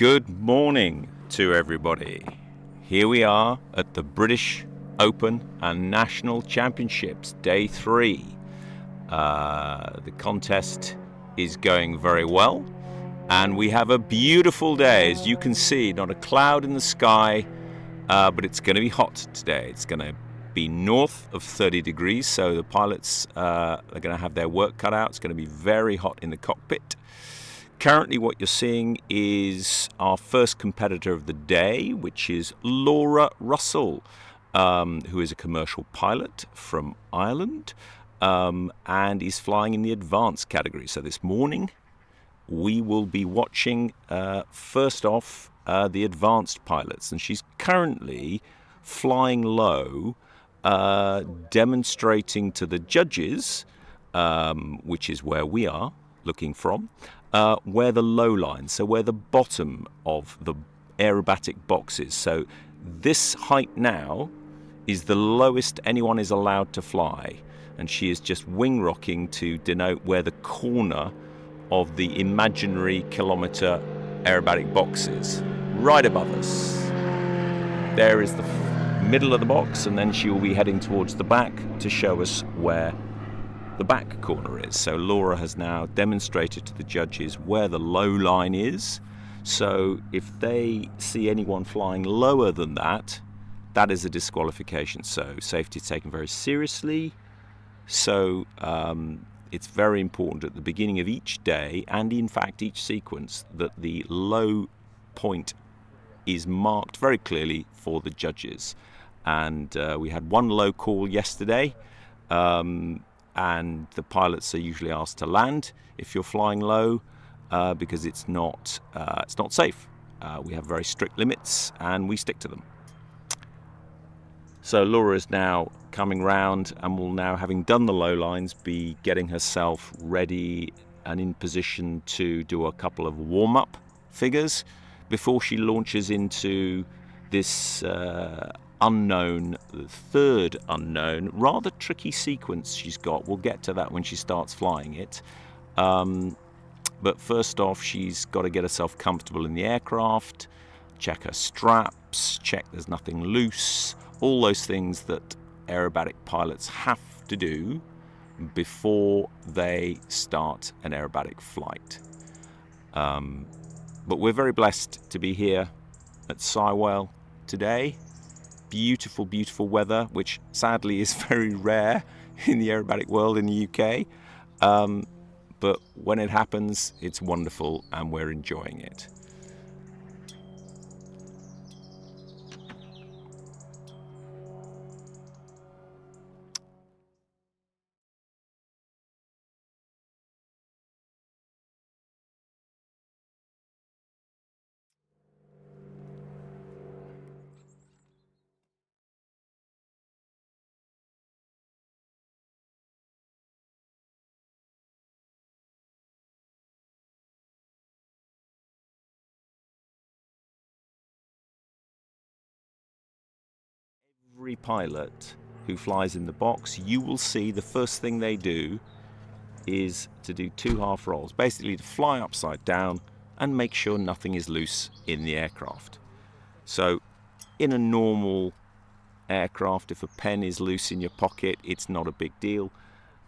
Good morning to everybody. Here we are at the British Open and National Championships, Day 3. The contest is going very well, and we have a beautiful day. As you can see, not a cloud in the sky, but it's going to be hot today. It's going to be north of 30 degrees, so the pilots are going to have their work cut out. It's going to be very hot in the cockpit. Currently what you're seeing is our first competitor of the day, which is Laura Russell, who is a commercial pilot from Ireland, and is flying in the advanced category. So this morning we will be watching first off the advanced pilots, and she's currently flying low, demonstrating to the judges, which is where we are looking from, where the low line, so where the bottom of the aerobatic box is. So this height now is the lowest anyone is allowed to fly, and she is just wing rocking to denote where the corner of the imaginary kilometre aerobatic box is, right above us. There is the middle of the box, and then she will be heading towards the back to show us where the back corner is. So Laura has now demonstrated to the judges where the low line is. So if they see anyone flying lower than that, that is a disqualification. So safety is taken very seriously. So it's very important at the beginning of each day, and in fact each sequence, that the low point is marked very clearly for the judges. And we had one low call yesterday, and the pilots are usually asked to land if you're flying low, because it's not safe. We have very strict limits and we stick to them. So Laura is now coming round and will now, having done the low lines, be getting herself ready and in position to do a couple of warm-up figures before she launches into this unknown, the third unknown, rather tricky sequence she's got. We'll get to that when she starts flying it. But first off, she's got to get herself comfortable in the aircraft, check her straps, check there's nothing loose, all those things that aerobatic pilots have to do before they start an aerobatic flight. But we're very blessed to be here at Sywell today. Beautiful, beautiful weather, which sadly is very rare in the aerobatic world in the UK. But when it happens, it's wonderful and we're enjoying it. Every pilot who flies in the box, you will see the first thing they do is to do 2 half rolls, basically to fly upside down and make sure nothing is loose in the aircraft. So in a normal aircraft, if a pen is loose in your pocket, it's not a big deal.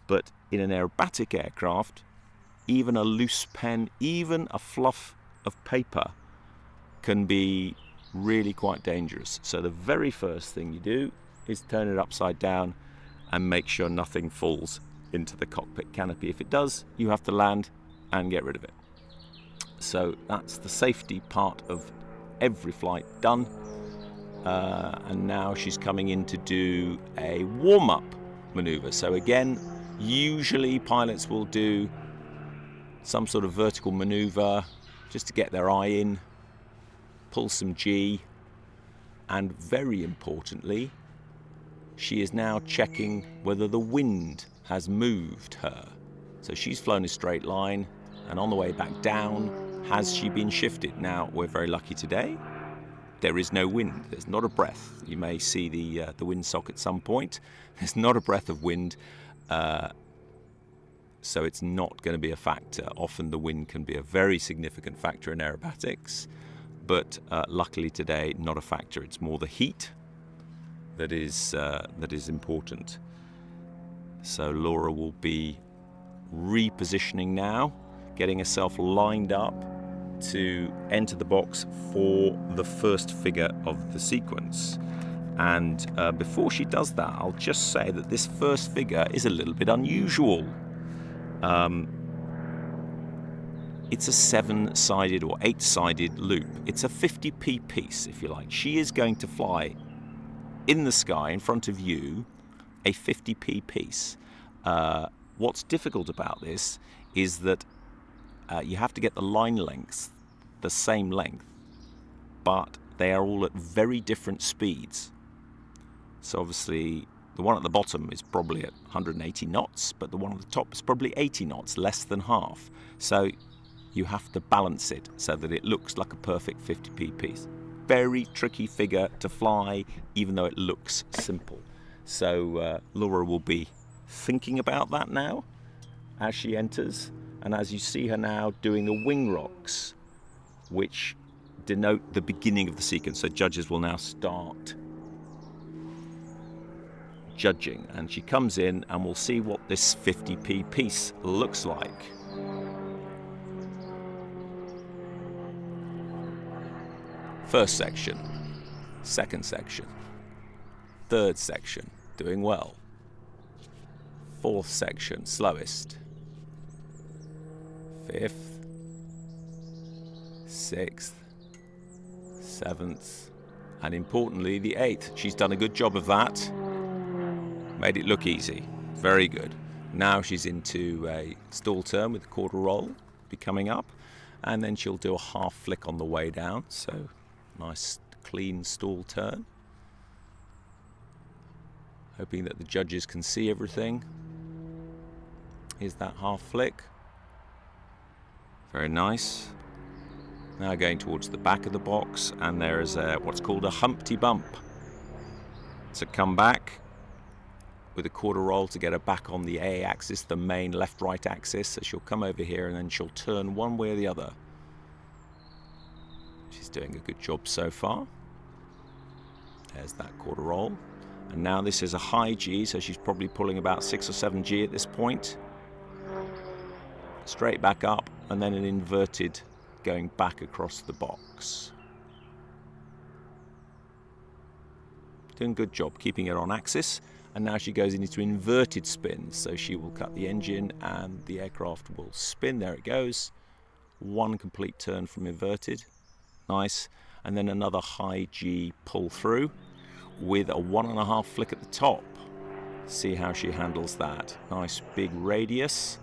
But in an aerobatic aircraft, even a loose pen, even a fluff of paper can be really quite dangerous. So the very first thing you do is turn it upside down and make sure nothing falls into the cockpit canopy. If it does, you have to land and get rid of it. So that's the safety part of every flight done. And now she's coming in to do a warm-up maneuver. So again, usually pilots will do some sort of vertical maneuver just to get their eye in, pull some G, and very importantly, she is now checking whether the wind has moved her. So she's flown a straight line, and on the way back down, has she been shifted? Now, we're very lucky today. There is no wind. There's not a breath. You may see the windsock at some point. There's not a breath of wind, so it's not going to be a factor. Often the wind can be a very significant factor in aerobatics. but luckily today not a factor. It's more the heat that is important. So Laura will be repositioning now, getting herself lined up to enter the box for the first figure of the sequence. And before she does that, I'll just say that this first figure is a little bit unusual. It's a 7-sided or 8-sided loop. It's a 50p piece, if you like. She is going to fly in the sky in front of you a 50p piece. What's difficult about this is that you have to get the line lengths the same length, but they are all at very different speeds. So obviously the one at the bottom is probably at 180 knots, but the one at the top is probably 80 knots, less than half. So you have to balance it so that it looks like a perfect 50p piece. Very tricky figure to fly, even though it looks simple. So Laura will be thinking about that now as she enters, and as you see her now doing the wing rocks, which denote the beginning of the sequence. So judges will now start judging, and she comes in and we'll see what this 50p piece looks like. First section, second section, third section, doing well. Fourth section, slowest. Fifth, sixth, seventh, and importantly the 8th. She's done a good job of that. Made it look easy. Very good. Now she's into a stall turn with a quarter roll, be coming up, and then she'll do a half flick on the way down. So nice clean stall turn. Hoping that the judges can see everything. Here's that half flick. Very nice. Now going towards the back of the box, and there is what's called a Humpty Bump. So come back with a quarter roll to get her back on the A axis, the main left-right axis. So she'll come over here and then she'll turn one way or the other. She's doing a good job so far. There's that quarter roll. And now this is a high G, so she's probably pulling about 6 or 7 G at this point. Straight back up, and then an inverted going back across the box. Doing a good job keeping it on axis. And now she goes into inverted spins, so she will cut the engine and the aircraft will spin. There it goes. One complete turn from inverted. Nice. And then another high G pull through with a 1.5 flick at the top. See how she handles that. Nice big radius.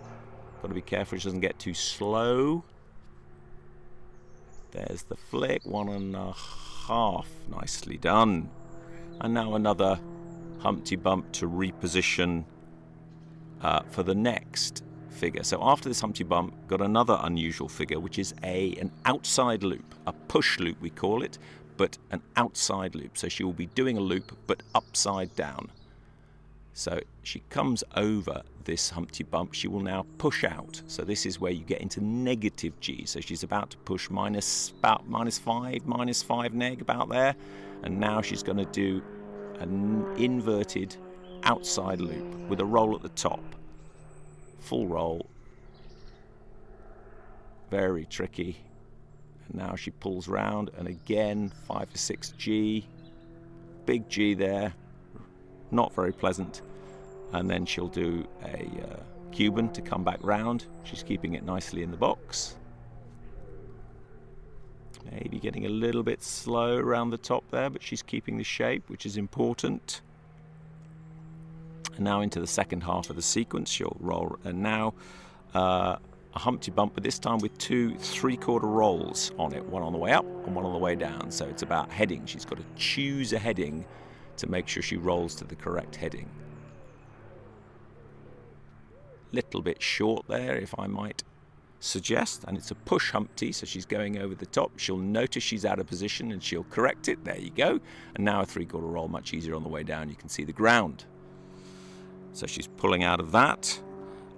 Got to be careful she doesn't get too slow. There's the flick, 1.5. Nicely done. And now another Humpty Bump to reposition for the next figure. So after this Humpty Bump, got another unusual figure, which is an outside loop, a push loop we call it, but an outside loop. So she will be doing a loop, but upside down. So she comes over this Humpty Bump, she will now push out. So this is where you get into negative G. So she's about to push about -5 neg, about there. And now she's going to do an inverted outside loop with a roll at the top. Full roll. Very tricky. And now she pulls round, and again 5 or 6 G. Big G there. Not very pleasant. And then she'll do a Cuban to come back round. She's keeping it nicely in the box. Maybe getting a little bit slow around the top there, but she's keeping the shape, which is important. And now into the second half of the sequence, she'll roll. And now a Humpty Bump, but this time with 2 3/4 rolls on it. One on the way up and one on the way down. So it's about heading. She's got to choose a heading to make sure she rolls to the correct heading. Little bit short there, if I might suggest, and it's a push Humpty, so she's going over the top. She'll notice she's out of position and she'll correct it. There you go. And now a 3/4 roll, much easier on the way down. You can see the ground. So she's pulling out of that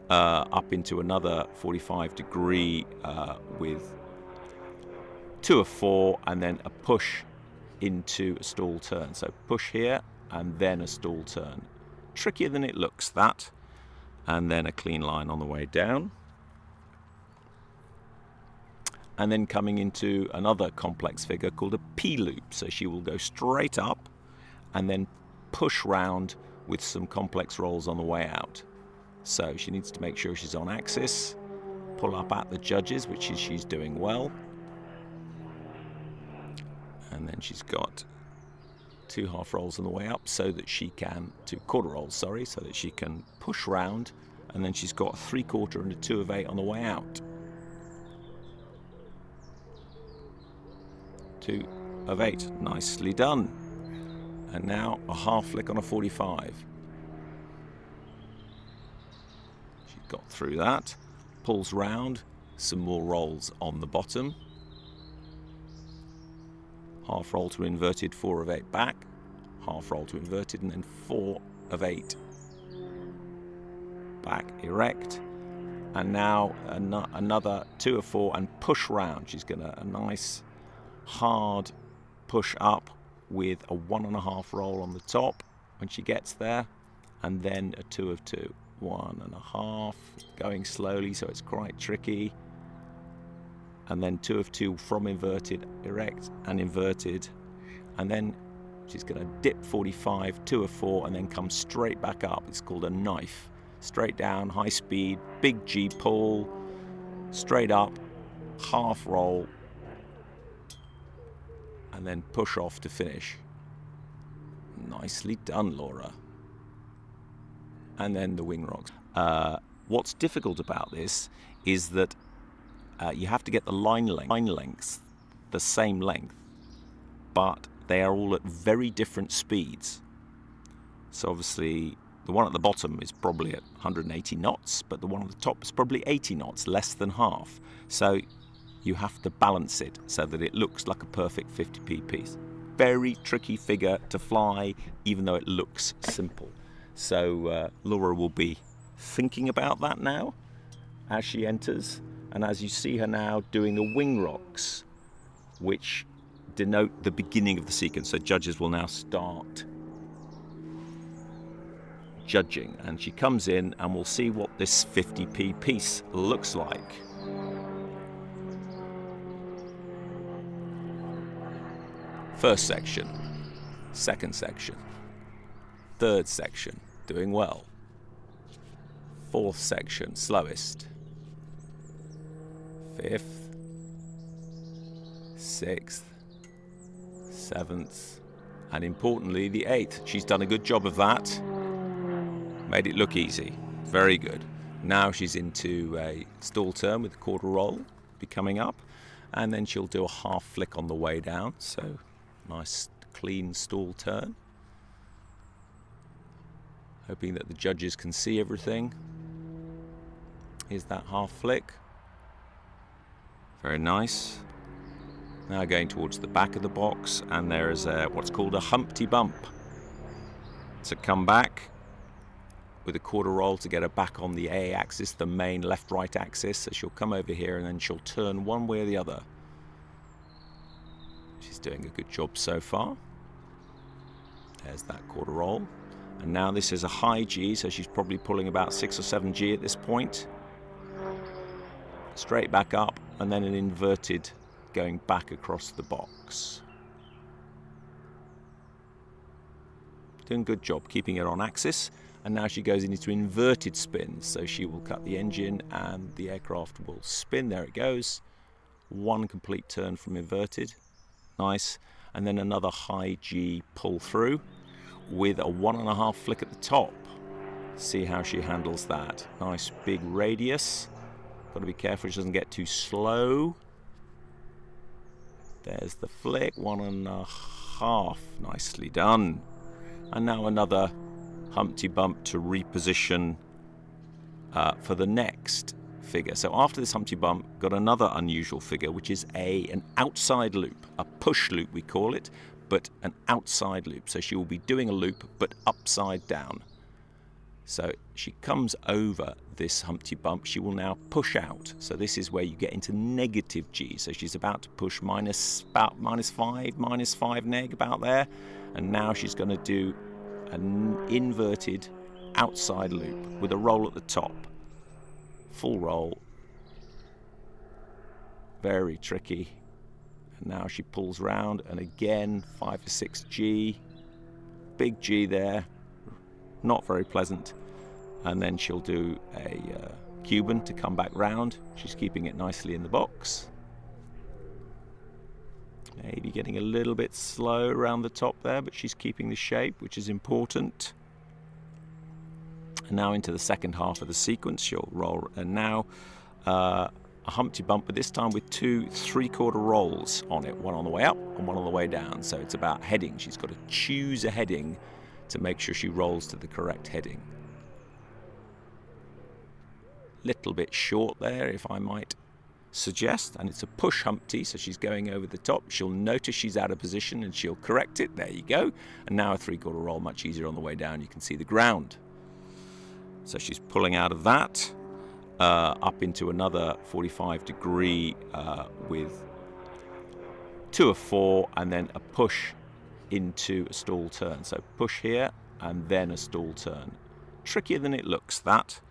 up into another 45 degree with 2 of 4, and then a push into a stall turn. So push here and then a stall turn. Trickier than it looks, that. And then a clean line on the way down. And then coming into another complex figure called a P-loop. So she will go straight up and then push round with some complex rolls on the way out. So she needs to make sure she's on axis, pull up at the judges, which is she's doing well. And then she's got 2 half rolls on the way up so that she can, 2 quarter rolls, sorry, so that she can push round. And then she's got a 3/4 and a 2 of 8 on the way out. 2 of 8, nicely done. And now a half flick on a 45. She got through that, pulls round, some more rolls on the bottom. Half roll to inverted, 4 of 8 back, half roll to inverted, and then 4 of 8 back erect. And now another 2 of 4 and push round. She's going to a nice hard push up with a 1.5 roll on the top when she gets there, and then a 2 of 2, 1.5, going slowly, so it's quite tricky. And then 2 of 2 from inverted, erect and inverted, and then she's going to dip 45, 2 of 4, and then come straight back up. It's called a knife. Straight down, high speed, big G pull, straight up, half roll, and then push off to finish. Nicely done, Laura. And then the wing rocks. What's difficult about this is that you have to get the line lengths the same length, but they are all at very different speeds. So obviously the one at the bottom is probably at 180 knots, but the one at the top is probably 80 knots, less than half. So you have to balance it so that it looks like a perfect 50p piece. Very tricky figure to fly, even though it looks simple. So Laura will be thinking about that now as she enters, and as you see her now doing the wing rocks, which denote the beginning of the sequence. So judges will now start judging, and she comes in and we'll see what this 50p piece looks like. First section, second section, third section, doing well. Fourth section, slowest. Fifth, sixth, seventh, and importantly the 8th. She's done a good job of that. Made it look easy. Very good. Now she's into a stall turn with a quarter roll, be coming up, and then she'll do a half flick on the way down. So nice clean stall turn. Hoping that the judges can see everything. Here's that half flick. Very nice. Now going towards the back of the box, and there is what's called a Humpty Bump. So come back with a quarter roll to get her back on the A axis, the main left-right axis. So she'll come over here and then she'll turn one way or the other. She's doing a good job so far. There's that quarter roll. And now this is a high G, so she's probably pulling about 6 or 7 G at this point. Straight back up, and then an inverted going back across the box. Doing a good job keeping it on axis. And now she goes into inverted spins, so she will cut the engine and the aircraft will spin. There it goes. One complete turn from inverted. Nice. And then another high G pull through with a 1.5 flick at the top. See how she handles that. Nice big radius. Got to be careful she doesn't get too slow. There's the flick, 1.5. Nicely done. And now another Humpty Bump to reposition for the next figure. So after this Humpty Bump, got another unusual figure, which is an outside loop, a push loop we call it, but an outside loop. So she will be doing a loop, but upside down. So she comes over this Humpty bump, she will now push out. So this is where you get into negative G. So she's about to push about -5 neg, about there. And now she's going to do an inverted outside loop with a roll at the top. Full roll. Very tricky. And now she pulls round, and again 5 or 6 G. Big G there. Not very pleasant. And then she'll do a Cuban to come back round. She's keeping it nicely in the box. Maybe getting a little bit slow around the top there, but she's keeping the shape, which is important. And now into the second half of the sequence, she'll roll. And now a Humpty bump, but this time with 2 3/4 rolls on it. One on the way up and one on the way down. So it's about heading. She's got to choose a heading to make sure she rolls to the correct heading. Little bit short there, if I might suggest, and it's a push Humpty, so she's going over the top. She'll notice she's out of position and she'll correct it. There you go. And now a 3/4 roll, much easier on the way down. You can see the ground. So she's pulling out of that up into another 45-degree with 2 of 4, and then a push into a stall turn. So push here and then a stall turn. Trickier than it looks, that.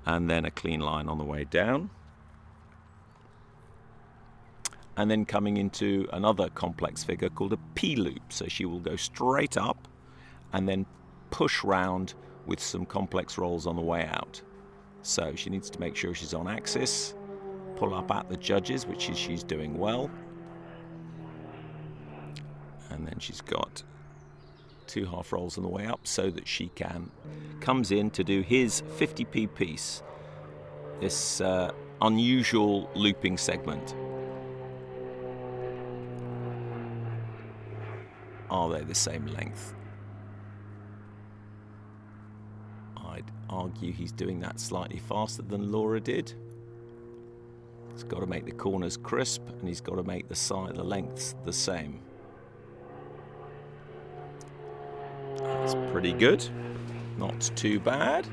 And then a clean line on the way down. And then coming into another complex figure called a P-loop. So she will go straight up and then push round with some complex rolls on the way out. So she needs to make sure she's on axis, pull up at the judges, which is she's doing well. And then she's got 2 half rolls on the way up so that she comes in to do his 50p piece, this unusual looping segment. Are they the same length? I'd argue he's doing that slightly faster than Laura did. He's got to make the corners crisp, and he's got to make the lengths the same. That's pretty good. Not too bad.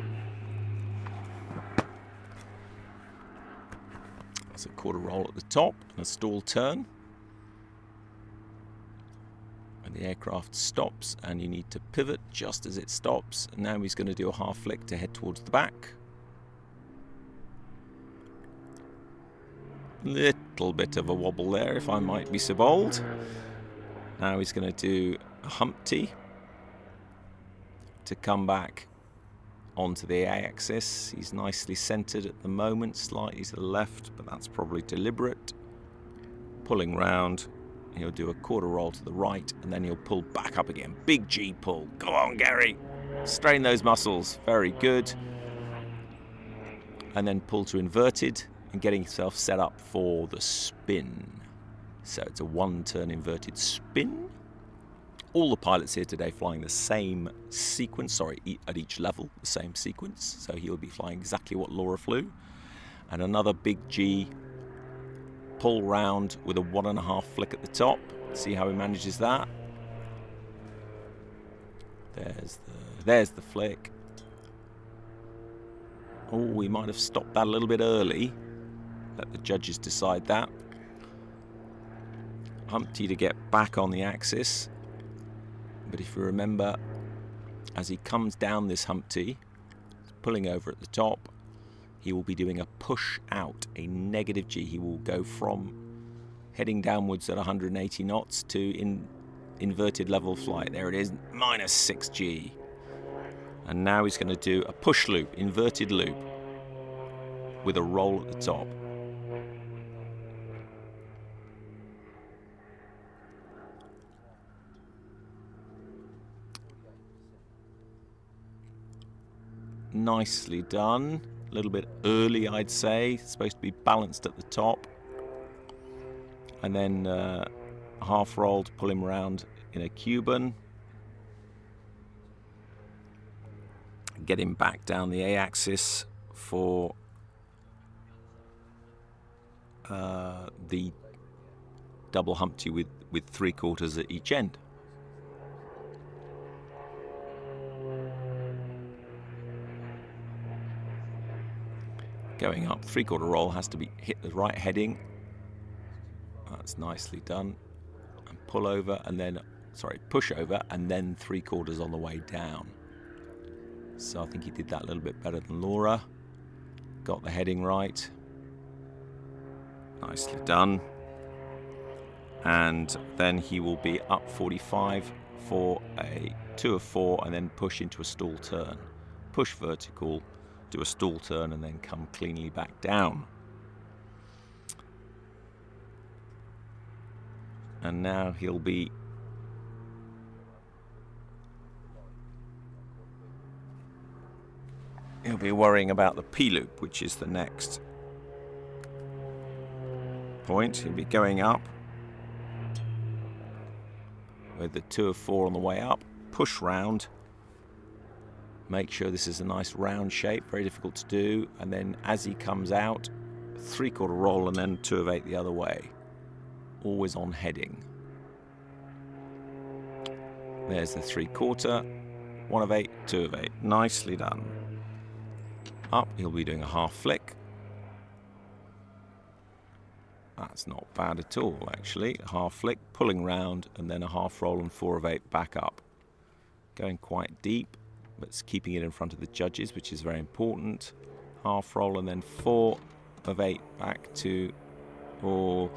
That's a 1/4 roll at the top and a stall turn. And the aircraft stops, and you need to pivot just as it stops. And now he's going to do a half flick to head towards the back. Little bit of a wobble there, if I might be so bold. Now he's going to do a Humpty to come back onto the A-axis. He's nicely centered at the moment, slightly to the left, but that's probably deliberate. Pulling round, he'll do a 1/4 roll to the right, and then he'll pull back up again. Big G pull. Go on, Gary. Strain those muscles. Very good. And then pull to inverted and getting himself set up for the spin. So it's a 1-turn inverted spin. All the pilots here today flying the same sequence, at each level, the same sequence. So he'll be flying exactly what Laura flew. And another big G pull round with a 1.5 flick at the top. See how he manages that. There's the flick. Oh, we might have stopped that a little bit early. Let the judges decide that. Humpty to get back on the axis. But if you remember, as he comes down this Humpty, pulling over at the top, he will be doing a push out, a negative G. He will go from heading downwards at 180 knots to inverted level flight. There it is, -6 G. And now he's going to do a push loop, inverted loop, with a roll at the top. Nicely done. A little bit early, I'd say. It's supposed to be balanced at the top. And then half roll to pull him around in a Cuban. Get him back down the A-axis for the double Humpty with 3/4 at each end. Going up, three-quarter roll has to be hit the right heading. That's nicely done. And pull over and then, sorry, push over and then three-quarters on the way down. So I think he did that a little bit better than Laura. Got the heading right. Nicely done. And then he will be up 45 for a 2 of 4 and then push into a stall turn. Push vertical, do a stall turn and then come cleanly back down. And now he'll be worrying about the P-loop, which is the next point. He'll be going up with the 2 of 4 on the way up, push round, make sure this is a nice round shape, very difficult to do, and then as he comes out, three-quarter roll and then 2 of 8 the other way, always on heading. There's the three-quarter, 1 of 8, 2 of 8, nicely done. Up, he'll be doing a half flick. That's not bad at all, actually. A half flick, pulling round, and then a half roll and 4 of 8 back up. Going quite deep, but keeping it in front of the judges, which is very important. Half roll and then 4 of 8 back to, or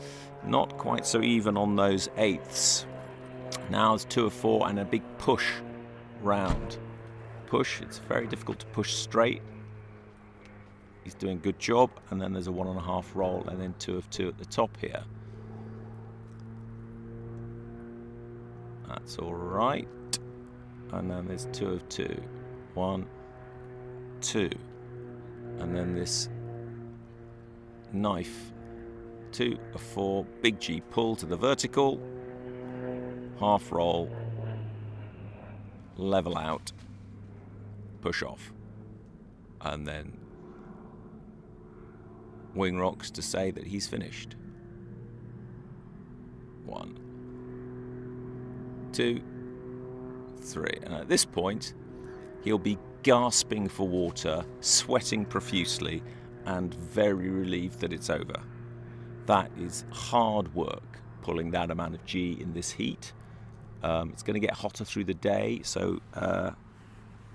not quite so even on those eighths. Now it's 2 of 4 and a big push round. Push, it's very difficult to push straight. He's doing a good job, and then there's a 1.5 roll and then 2 of 2 at the top here. That's all right. And then there's 2 of 2. 1, 2. And then this knife. 2 of 4. Big G pull to the vertical. Half roll. Level out. Push off. And then wing rocks to say that he's finished. 1, 2, 3. And at this point, he'll be gasping for water, sweating profusely, and very relieved that it's over. That is hard work, pulling that amount of G in this heat. It's going to get hotter through the day, so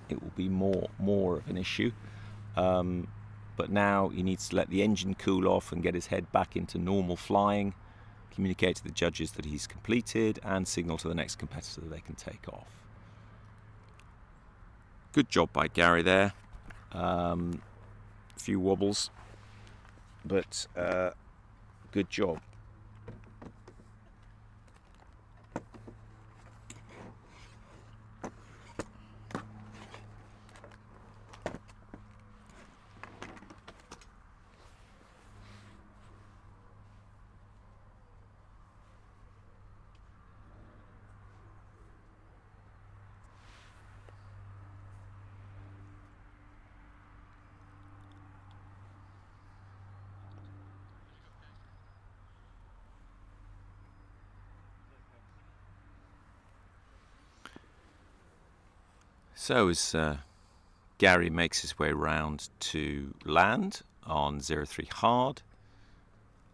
it will be more of an issue. But now he needs to let the engine cool off and get his head back into normal flying, communicate to the judges that he's completed, and signal to the next competitor that they can take off. Good job by Gary there. A few wobbles, but good job. So as Gary makes his way round to land on 03 hard,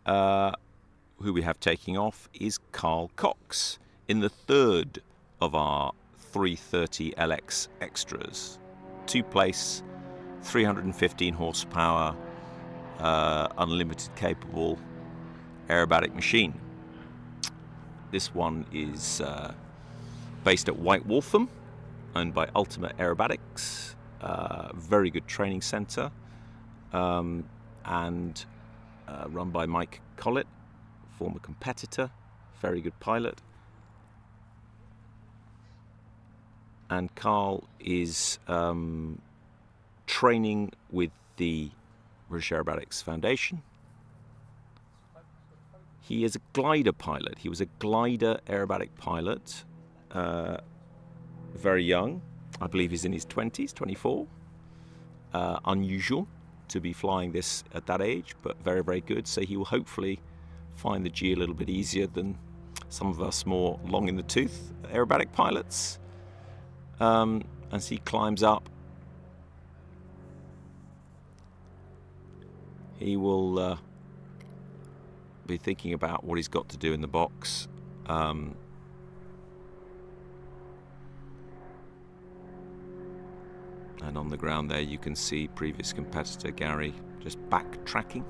who we have taking off is Carl Cox in the third of our 330 LX extras. 2-place, 315 horsepower, unlimited capable aerobatic machine. This one is based at White Waltham, owned by Ultimate Aerobatics, very good training centre, and run by Mike Collett, former competitor, very good pilot. And Carl is training with the British Aerobatics Foundation. He is a glider pilot. He was a glider aerobatic pilot, very young. I believe he's in his 20s, 24. Unusual to be flying this at that age, but very, very good. So he will hopefully find the G a little bit easier than some of us more long in the tooth aerobatic pilots. As he climbs up, he will be thinking about what he's got to do in the box. And on the ground there you can see previous competitor Gary just backtracking.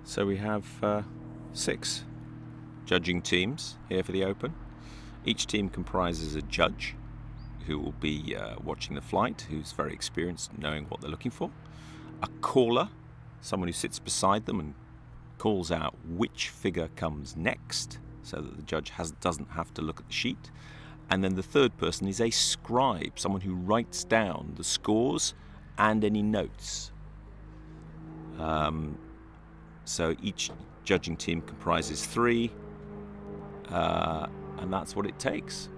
So we have 6 judging teams here for the Open. Each team comprises a judge who will be watching the flight, who's very experienced knowing what they're looking for. A caller, someone who sits beside them and calls out which figure comes next so that the judge doesn't have to look at the sheet. And then the third person is a scribe, someone who writes down the scores and any notes. So each judging team comprises 3, and that's what it takes.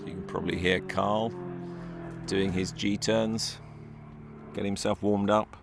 You can probably hear Carl doing his G-turns, getting himself warmed up.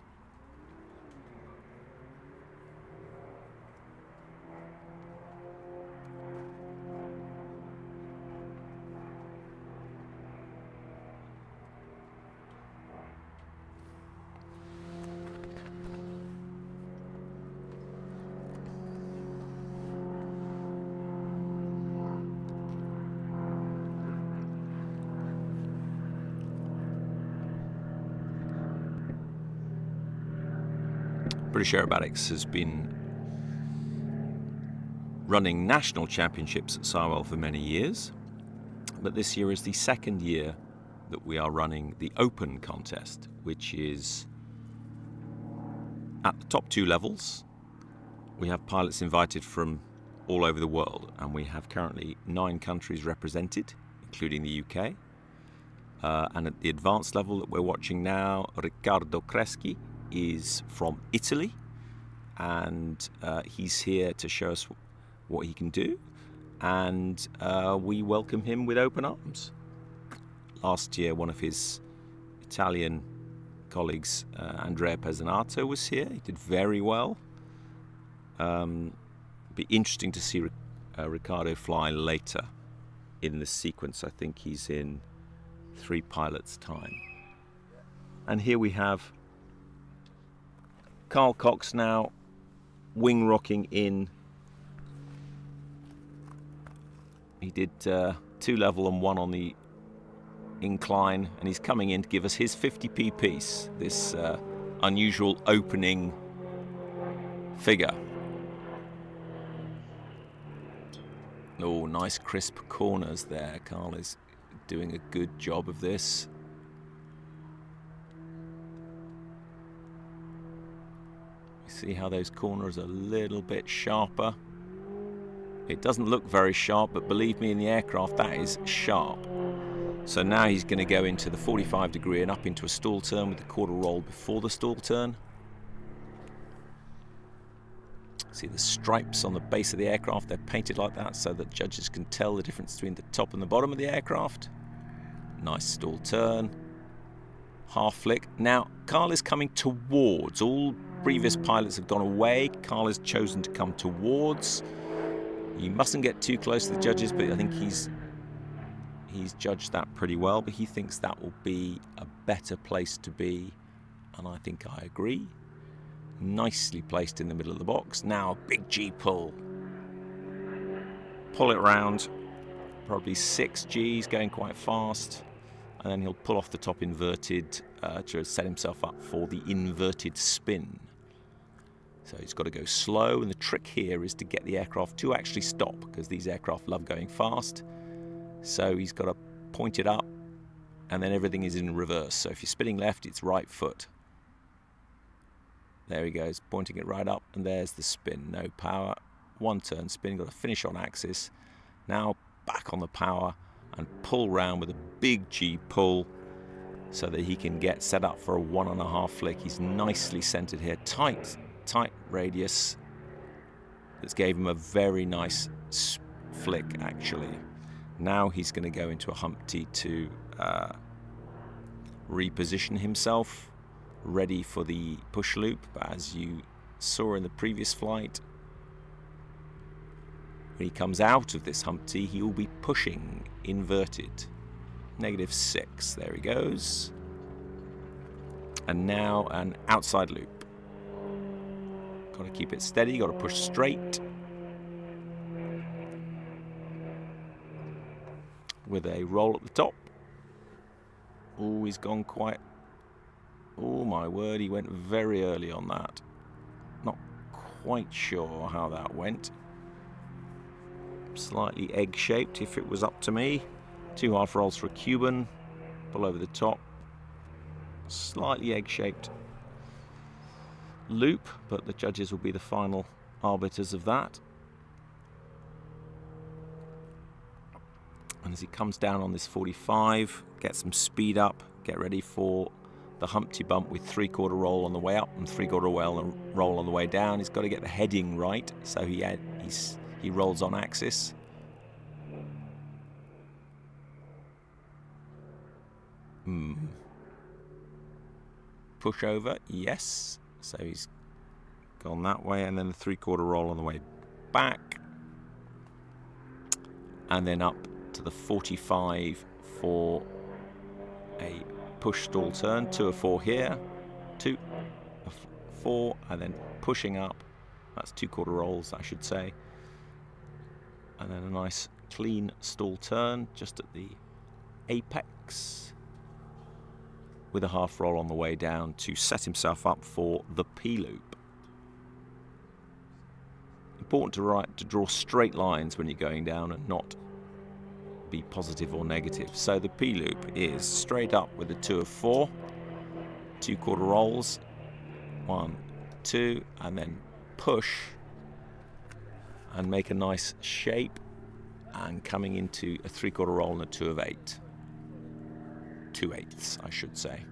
British Aerobatics has been running national championships at Sarwell for many years, but this year is the second year that we are running the Open contest, which is at the top 2 levels. We have pilots invited from all over the world, and we have currently 9 countries represented, including the UK. And at the advanced level that we're watching now, Riccardo Creschi is from Italy, and he's here to show us what he can do, and we welcome him with open arms. Last year one of his Italian colleagues, Andrea Pezzanato, was here. He did very well. Be interesting to see Riccardo fly later in the sequence. I think he's in 3 pilots time. And here we have Carl Cox now wing rocking in. He did 2 level and 1 on the incline, and he's coming in to give us his 50p piece, this unusual opening figure. Oh, nice crisp corners there. Carl is doing a good job of this. See how those corners are a little bit sharper. It doesn't look very sharp, but believe me, in the aircraft that is sharp. So now he's going to go into the 45 degree and up into a stall turn with the quarter roll before the stall turn. See the stripes on the base of the aircraft, they're painted like that so that judges can tell the difference between the top and the bottom of the aircraft. Nice stall turn. Half flick. Now Carl is coming towards, all previous pilots have gone away. Carl has chosen to come towards. You mustn't get too close to the judges, but I think he's judged that pretty well, but he thinks that will be a better place to be, and I think I agree. Nicely placed in the middle of the box. Now, big G pull. Pull it round, probably 6 Gs, going quite fast, and then he'll pull off the top inverted to set himself up for the inverted spin. So he's got to go slow, and the trick here is to get the aircraft to actually stop, because these aircraft love going fast. So he's got to point it up, and then everything is in reverse. So if you're spinning left, it's right foot. There he goes, pointing it right up, and there's the spin. No power, 1 turn spin, got to finish on axis. Now back on the power and pull round with a big G pull so that he can get set up for a 1.5 flick. He's nicely centered here, tight radius. That's gave him a very nice flick actually. Now he's going to go into a humpty to reposition himself, ready for the push loop. But as you saw in the previous flight, when he comes out of this humpty, he will be pushing inverted. -6, there he goes. And now an outside loop. Got to keep it steady, got to push straight. With a roll at the top. Oh, he's gone quite... Oh my word, he went very early on that. Not quite sure how that went. Slightly egg-shaped if it was up to me. 2 half rolls for a Cuban. Pull over the top. Slightly egg-shaped loop, but the judges will be the final arbiters of that. And as he comes down on this 45, get some speed up, get ready for the Humpty bump with 3/4 roll on the way up and 3/4 roll on the way down. He's got to get the heading right, so he rolls on axis. Push over, yes. So he's gone that way, and then the 3/4 roll on the way back, and then up to the 45 for a push stall turn. 2 of 4 here, 2 of 4, and then pushing up. That's 2/4 rolls, I should say. And then a nice clean stall turn just at the apex, with a half roll on the way down to set himself up for the P-loop. Important to draw straight lines when you're going down and not be positive or negative. So the P-loop is straight up with a 2 of 4, 2/4 rolls, 1, 2, and then push and make a nice shape, and coming into a 3/4 roll and a 2 of 8. 2/8, I should say.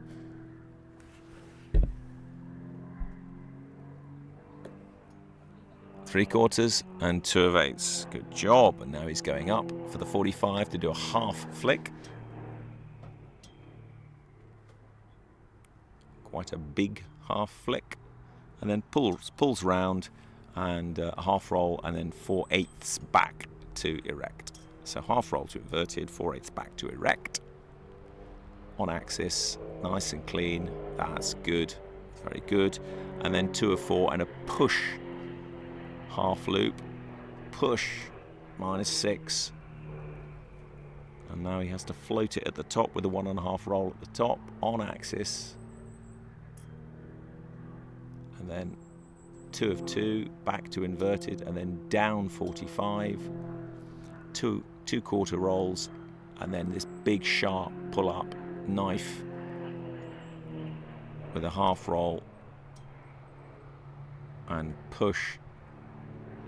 Three-quarters and 2 of 8s. Good job. And now he's going up for the 45 to do a half flick. Quite a big half flick. And then pulls round and a half roll, and then 4/8 back to erect. So half roll to inverted, 4/8 back to erect. On axis, nice and clean. That's good. Very good. And then 2 of 4 and a push. Half loop, push, -6, and now he has to float it at the top with a 1.5 roll at the top on axis, and then 2 of 2 back to inverted, and then down 45, 2/4 rolls, and then this big sharp pull up knife with a half roll and push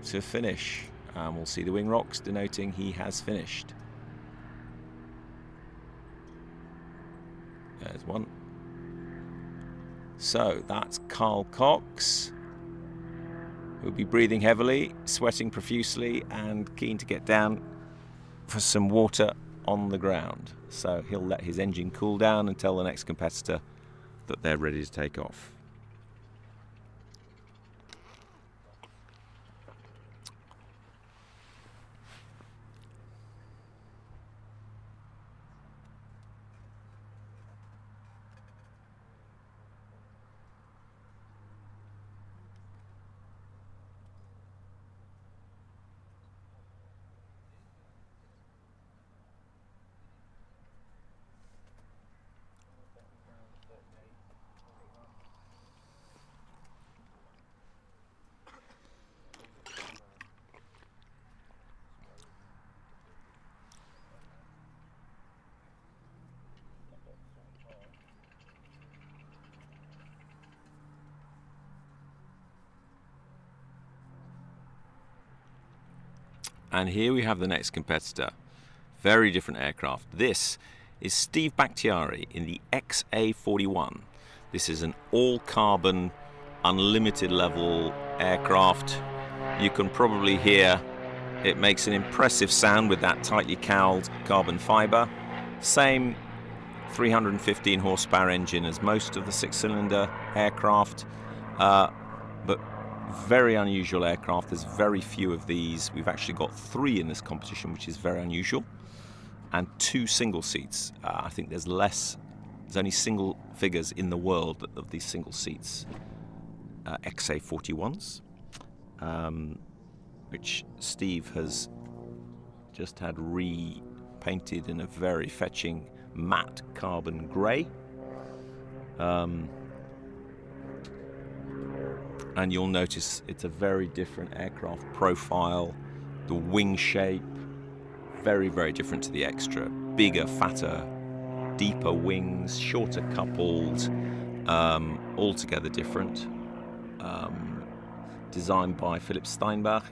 to finish, and we'll see the wing rocks denoting he has finished. There's one. So that's Carl Cox, who'll be breathing heavily, sweating profusely, and keen to get down for some water on the ground. So he'll let his engine cool down and tell the next competitor that they're ready to take off. And here we have the next competitor. Very different aircraft. This is Steve Bakhtiari in the XA41. This is an all-carbon, unlimited level aircraft. You can probably hear it makes an impressive sound with that tightly cowled carbon fibre. Same 315 horsepower engine as most of the six-cylinder aircraft, but very unusual aircraft. There's very few of these. We've actually got 3 in this competition, which is very unusual, and 2 single seats. I think there's only single figures in the world of these single seats XA41s, which Steve has just had repainted in a very fetching matte carbon grey. And you'll notice it's a very different aircraft profile. The wing shape, very, very different to the Extra. Bigger, fatter, deeper wings, shorter coupled, altogether different. Designed by Philipp Steinbach,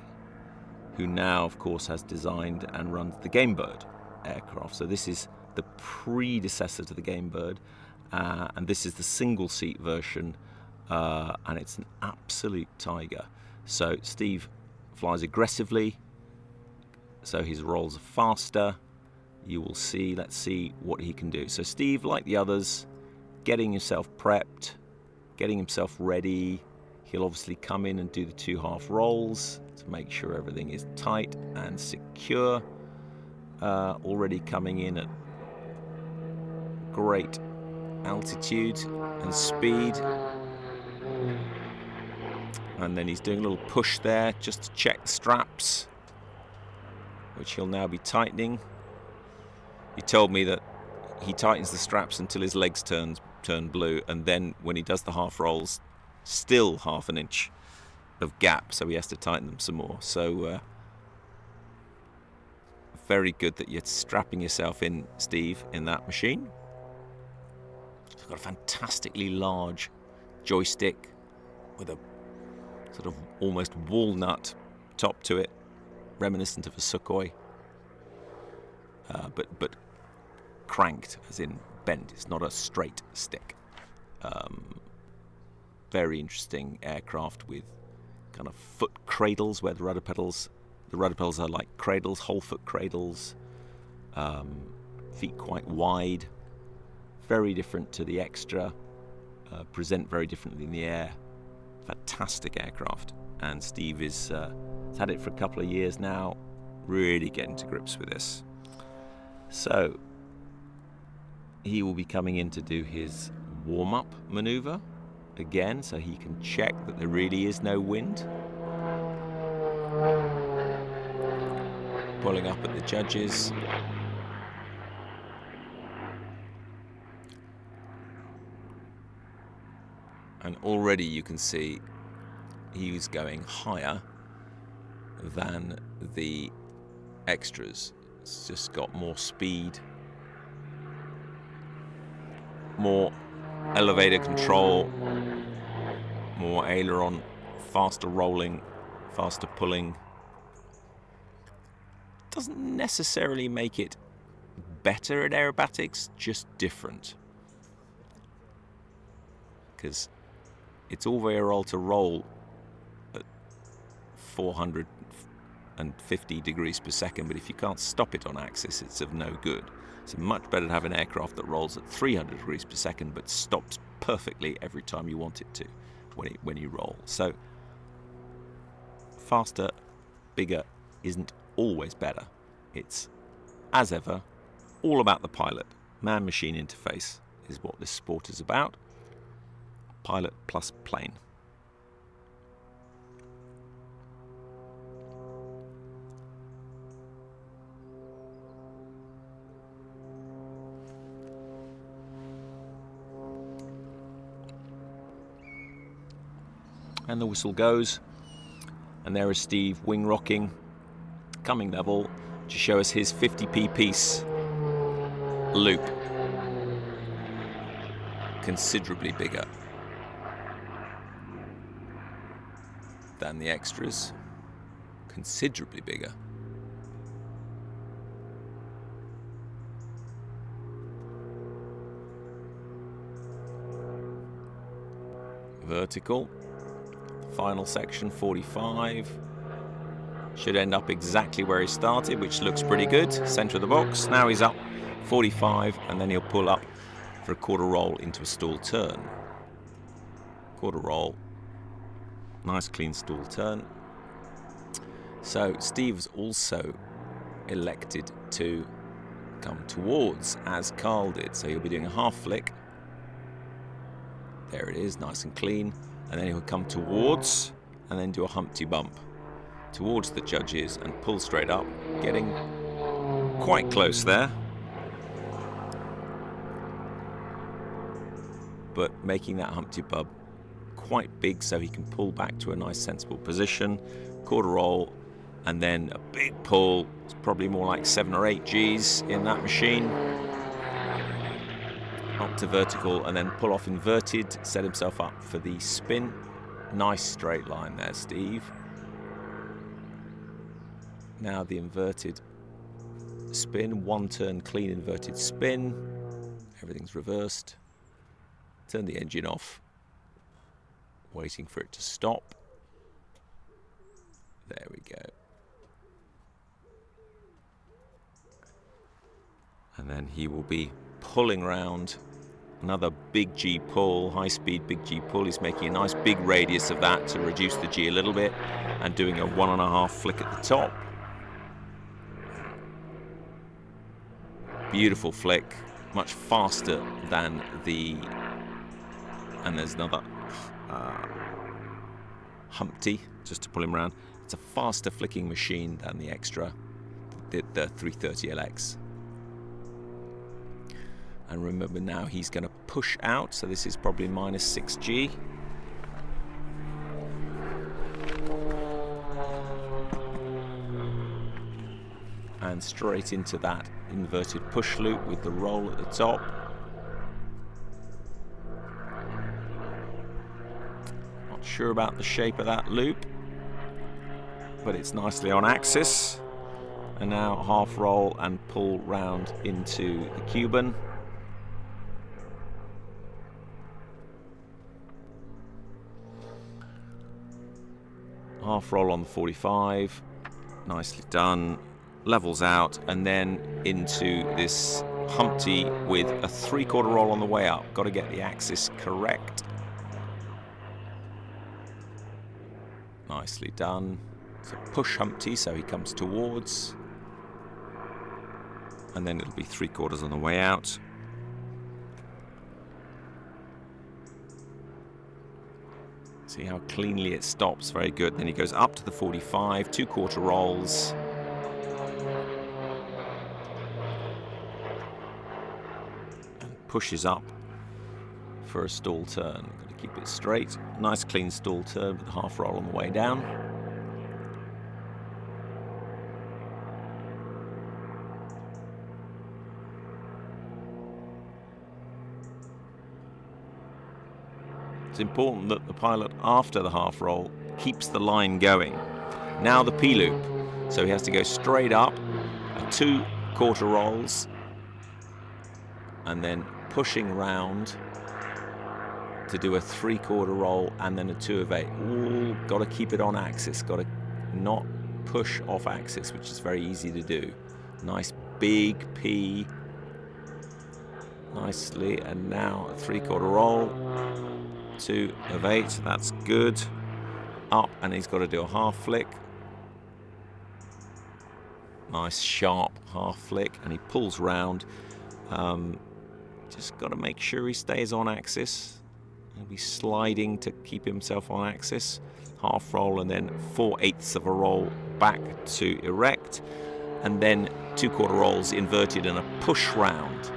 who now, of course, has designed and runs the Gamebird aircraft. So this is the predecessor to the Gamebird, and this is the single-seat version, and it's an absolute tiger. So Steve flies aggressively, so his rolls are faster. You will see, let's see what he can do. So Steve, like the others, getting himself prepped, getting himself ready. He'll obviously come in and do the 2 half rolls to make sure everything is tight and secure. Already coming in at great altitude and speed. And then he's doing a little push there just to check the straps, which he'll now be tightening. He told me that he tightens the straps until his legs turn blue, and then when he does the half rolls, still half an inch of gap, so he has to tighten them some more. So very good that you're strapping yourself in, Steve, in that machine. It's got a fantastically large joystick with a sort of almost walnut top to it, reminiscent of a Sukhoi, but cranked, as in bent. It's not a straight stick. Very interesting aircraft with kind of foot cradles where the rudder pedals are like cradles, whole foot cradles, feet quite wide, very different to the Extra, present very differently in the air. Fantastic aircraft, and Steve has had it for a couple of years now, really getting to grips with this. So he will be coming in to do his warm-up maneuver again, so he can check that there really is no wind. Pulling up at the judges. And already you can see he's going higher than the Extras. It's just got more speed, more elevator control, more aileron, faster rolling, faster pulling. Doesn't necessarily make it better at aerobatics, just different. Because it's all very well to roll at 450 degrees per second, but if you can't stop it on axis, it's of no good. It's much better to have an aircraft that rolls at 300 degrees per second, but stops perfectly every time you want it to when you roll. So faster, bigger isn't always better. It's, as ever, all about the pilot. Man-machine interface is what this sport is about. Pilot plus plane. And the whistle goes, and there is Steve wing rocking, coming level to show us his 50p piece loop. Considerably bigger than the Extras, considerably bigger vertical. Final section, 45. Should end up exactly where he started, which looks pretty good. Center of the box. Now he's up 45, and then he'll pull up for a quarter roll into a stall turn. Quarter roll. Nice clean stall turn. So Steve's also elected to come towards as Carl did. So he'll be doing a half flick. There it is, nice and clean. And then he'll come towards and then do a Humpty bump towards the judges and pull straight up, getting quite close there, but making that Humpty bump quite big so he can pull back to a nice sensible position. Quarter roll and then a big pull. It's probably more like 7 or 8 Gs in that machine. Up to vertical and then pull off inverted, set himself up for the spin. Nice straight line there, Steve. Now the inverted spin, 1 turn clean inverted spin. Everything's reversed. Turn the engine off, waiting for it to stop. There we go. And then he will be pulling round. Another big G pull, high speed big G pull. He's making a nice big radius of that to reduce the G a little bit and doing a 1.5 flick at the top. Beautiful flick, much faster than the, and there's another Humpty just to pull him around. It's a faster flicking machine than the extra, the 330LX. And remember now he's going to push out, so this is probably -6 G. And straight into that inverted push loop with the roll at the top. Not sure about the shape of that loop, but it's nicely on axis. And now half roll and pull round into the Cuban. Half roll on the 45, nicely done. Levels out and then into this Humpty with a 3/4 roll on the way up. Got to get the axis correct. Nicely done. It's a push Humpty, so he comes towards. And then it'll be 3/4 on the way out. See how cleanly it stops, very good. Then he goes up to the 45, 2/4 rolls. And pushes up for a stall turn. Got to keep it straight. Nice clean stall turn with a half roll on the way down. It's important that the pilot, after the half roll, keeps the line going. Now the P-loop. So he has to go straight up, 2/4 rolls, and then pushing round to do a 3/4 roll and then a 2 of 8. Ooh, got to keep it on axis. Got to not push off axis, which is very easy to do. Nice big P. Nicely, and now a 3/4 roll. 2 of 8, that's good. Up, and he's got to do a half flick. Nice sharp half flick, and he pulls round. Just got to make sure he stays on axis. He'll be sliding to keep himself on axis. Half roll and then 4/8 of a roll back to erect, and then 2/4 rolls inverted and a push round.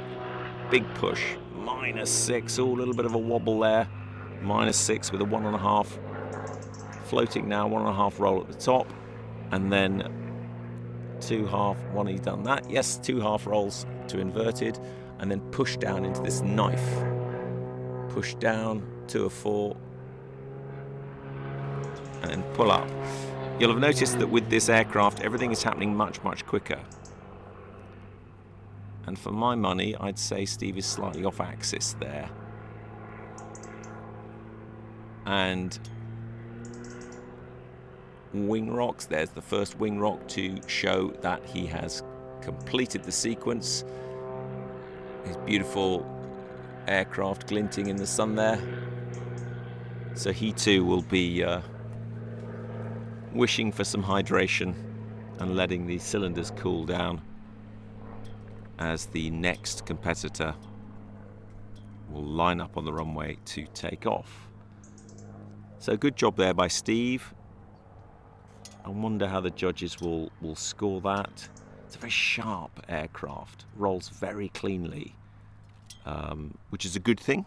Big push. -6. Oh, a little bit of a wobble there. -6 with a 1.5 floating now, 1.5 roll at the top, and then 2 half. One, he's done that. Yes, 2 half rolls to inverted, and then push down into this knife. Push down, 2 of 4, and then pull up. You'll have noticed that with this aircraft, everything is happening much, much quicker. And for my money, I'd say Steve is slightly off axis there. and wing rocks. There's the first wing rock to show that he has completed the sequence. His beautiful aircraft glinting in the sun there. So he too will be wishing for some hydration and letting the cylinders cool down as the next competitor will line up on the runway to take off. So good job there by Steve. I wonder how the judges will score that. It's a very sharp aircraft, rolls very cleanly, which is a good thing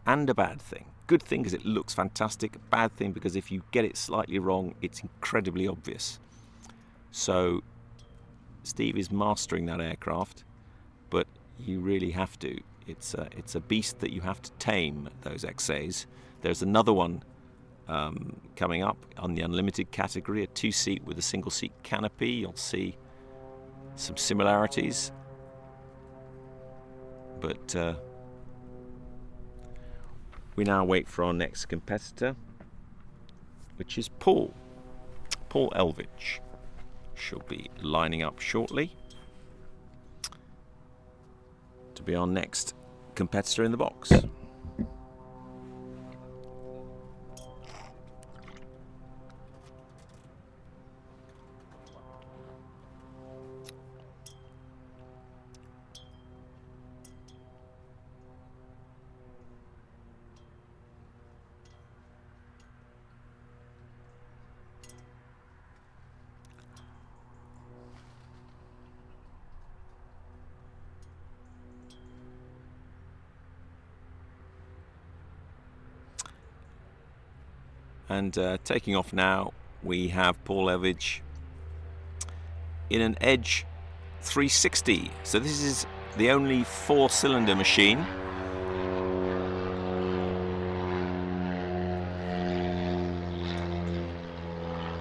and a bad thing. Good thing because it looks fantastic, bad thing because if you get it slightly wrong, it's incredibly obvious. So Steve is mastering that aircraft, but you really have to. It's a beast that you have to tame, those XAs. There's another one coming up on the unlimited category, a 2-seat with a single-seat canopy. You'll see some similarities, but we now wait for our next competitor, which is Paul Elvidge. She'll be lining up shortly to be our next competitor in the box. And taking off now, we have Paul Elvidge in an Edge 360. So this is the only 4-cylinder machine.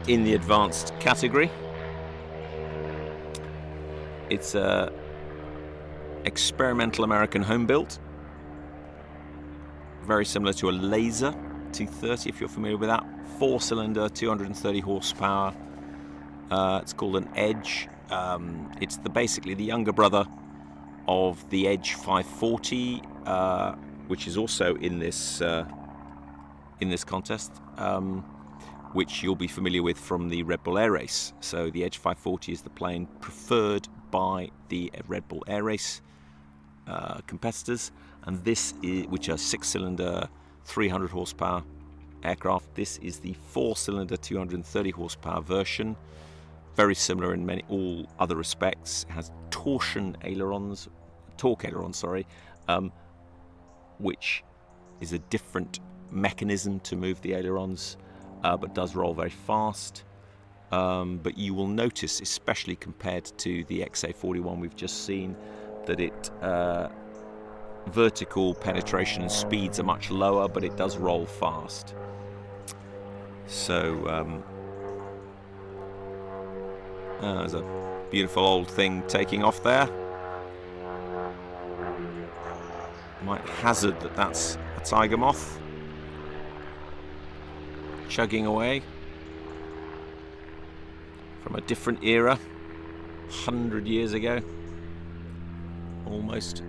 In the advanced category. It's a experimental American home built. Very similar to a Laser 230, if you're familiar with that. 4-cylinder, 230 horsepower. It's called an Edge. It's basically the younger brother of the Edge 540, which is also in this contest, which you'll be familiar with from the Red Bull Air Race. So the Edge 540 is the plane preferred by the Red Bull Air Race competitors, and this is, which are 6-cylinder, 300 horsepower aircraft. This is the 4-cylinder, 230 horsepower version. Very similar in all other respects. It has torque ailerons, which is a different mechanism to move the ailerons, but does roll very fast. But you will notice, especially compared to the XA41 we've just seen, that it vertical penetration and speeds are much lower, but it does roll fast. So there's a beautiful old thing taking off there. Might hazard that that's a tiger moth chugging away from a different era, 100 years ago almost.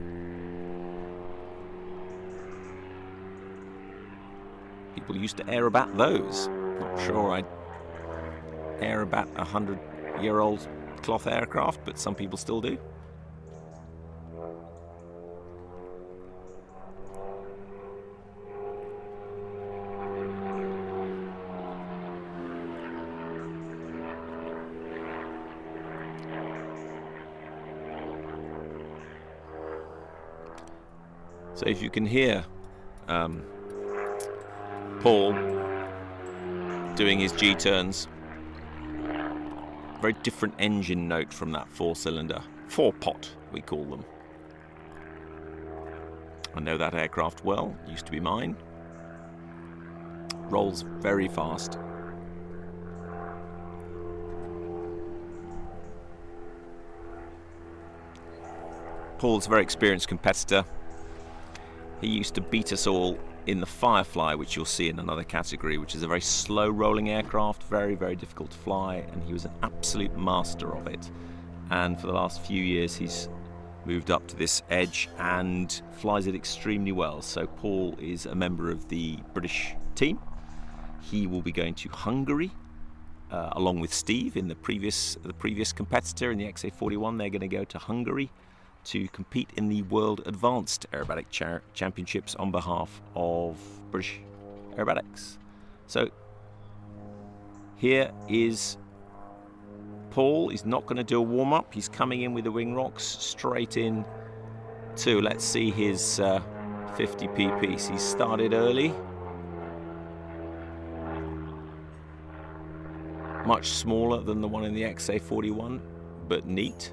People used to aerobat those. Not sure I'd aerobat a 100-year-old cloth aircraft, but some people still do. So if you can hear Paul doing his G-turns, very different engine note from that 4-cylinder, 4-pot we call them. I know that aircraft well, used to be mine. Rolls very fast. Paul's a very experienced competitor. He used to beat us all in the Firefly, which you'll see in another category, which is a very slow rolling aircraft, very, very difficult to fly, and he was an absolute master of it. And for the last few years he's moved up to this edge and flies it extremely well. So Paul is a member of the British team. He will be going to Hungary along with Steve in the previous competitor in the XA41. They're going to go to Hungary to compete in the World Advanced Aerobatic Championships on behalf of British Aerobatics. So here is Paul. He's not going to do a warm-up. He's coming in with the wing rocks straight in to, let's see his 50p piece. He started early. Much smaller than the one in the XA41, but neat.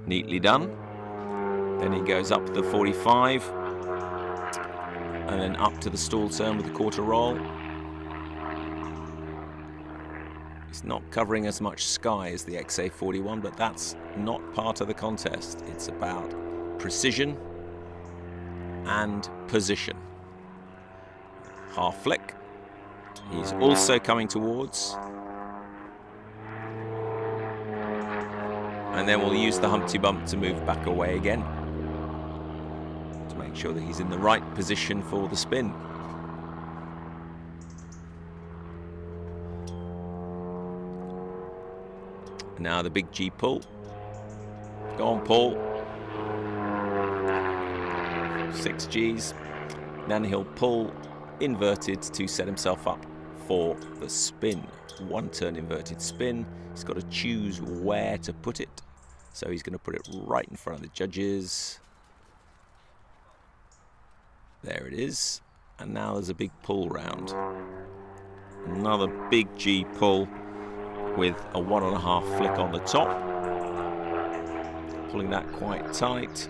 Neatly done. Then he goes up to the 45 and then up to the stall turn with the quarter roll. It's not covering as much sky as the XA41, but that's not part of the contest. It's about precision and position. Half flick. He's also coming towards. And then we'll use the Humpty Bump to move back away again to make sure that he's in the right position for the spin. Now the big G pull. Go on, Paul. 6 Gs. Then he'll pull inverted to set himself up for the spin. 1 turn inverted spin. He's got to choose where to put it. So he's going to put it right in front of the judges. There it is. And now there's a big pull round. Another big G pull with a 1.5 flick on the top. Pulling that quite tight.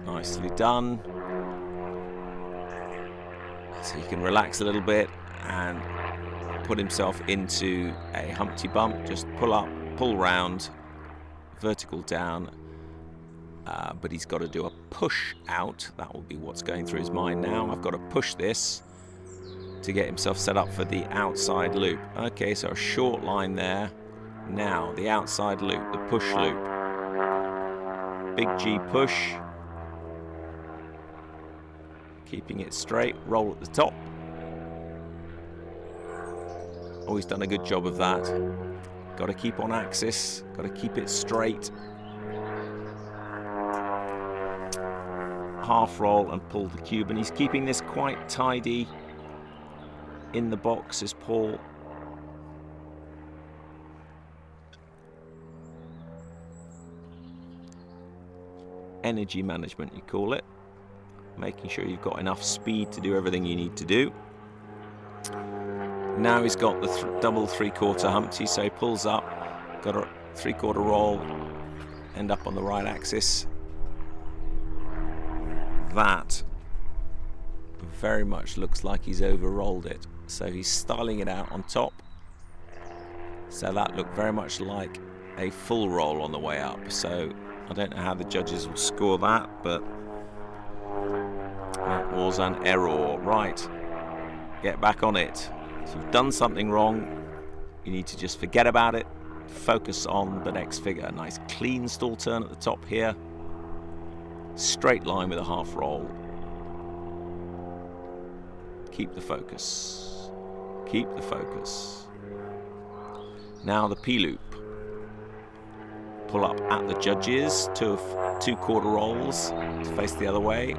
Nicely done. So he can relax a little bit and put himself into a Humpty Bump. Just pull up, pull round, vertical down. But he's got to do a push out. That will be what's going through his mind now. I've got to push this to get himself set up for the outside loop. Okay, so a short line there. Now the outside loop, the push loop. Big G push. Keeping it straight, roll at the top. Oh, he's done a good job of that. Got to keep on axis, got to keep it straight. Half roll and pull the cube, and he's keeping this quite tidy in the box as Paul. Energy management, you call it. Making sure you've got enough speed to do everything you need to do. Now he's got the double 3/4 Humpty, so he pulls up, got a 3/4 roll, end up on the right axis. That very much looks like he's over-rolled it. So he's styling it out on top. So that looked very much like a full roll on the way up. So I don't know how the judges will score that, but that was an error. Right, get back on it. If you've done something wrong, you need to just forget about it, focus on the next figure. Nice clean stall turn at the top here. Straight line with a half roll. Keep the focus. Keep the focus. Now the P-loop. Pull up at the judges, 2/4 rolls to face the other way.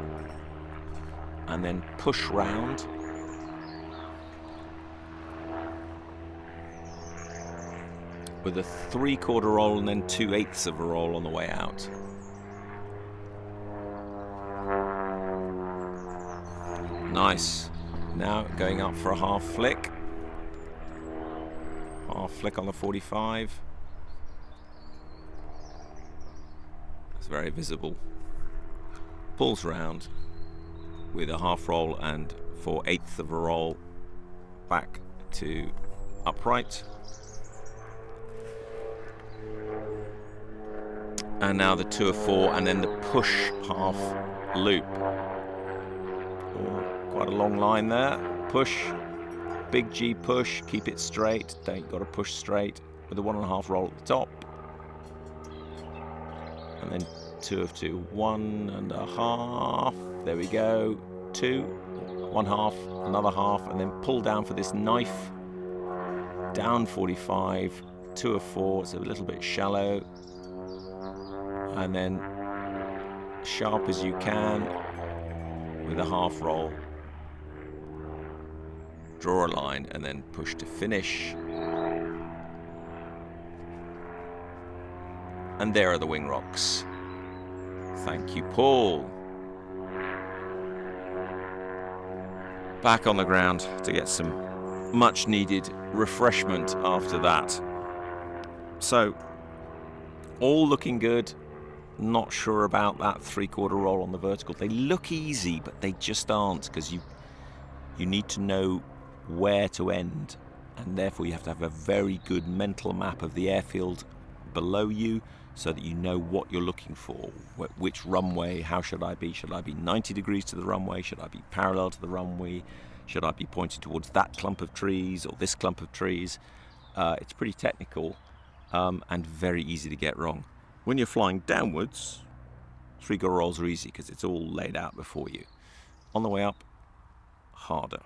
And then push round. With a 3/4 roll and then 2/8 of a roll on the way out. Nice. Now going up for a half flick. Half flick on the 45. It's very visible. Pulls round with a half roll and 4/8 of a roll back to upright. And now the 2 of 4, and then the push half loop. Oh, quite a long line there. Push, big G push, keep it straight. Don't got to push straight with a 1.5 roll at the top. And then 2 of 2, 1.5. There we go. 2, 1/2, another half, and then pull down for this knife. Down 45, 2 of 4, it's a little bit shallow. And then sharp as you can with a half roll. Draw a line and then push to finish. And there are the wing rocks. Thank you, Paul. Back on the ground to get some much needed refreshment after that. So, all looking good. Not sure about that 3/4 roll on the vertical. They look easy, but they just aren't, because you need to know where to end, and therefore you have to have a very good mental map of the airfield below you so that you know what you're looking for. Which runway, how should I be? Should I be 90 degrees to the runway? Should I be parallel to the runway? Should I be pointing towards that clump of trees or this clump of trees? It's pretty technical and very easy to get wrong. When you're flying downwards, 3/4 rolls are easy because it's all laid out before you. On the way up, harder.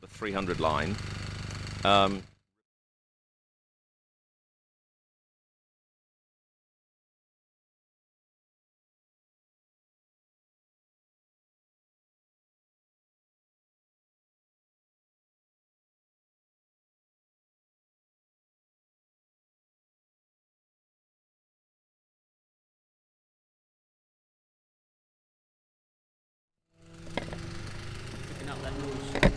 The 300 line. Picking up that noise.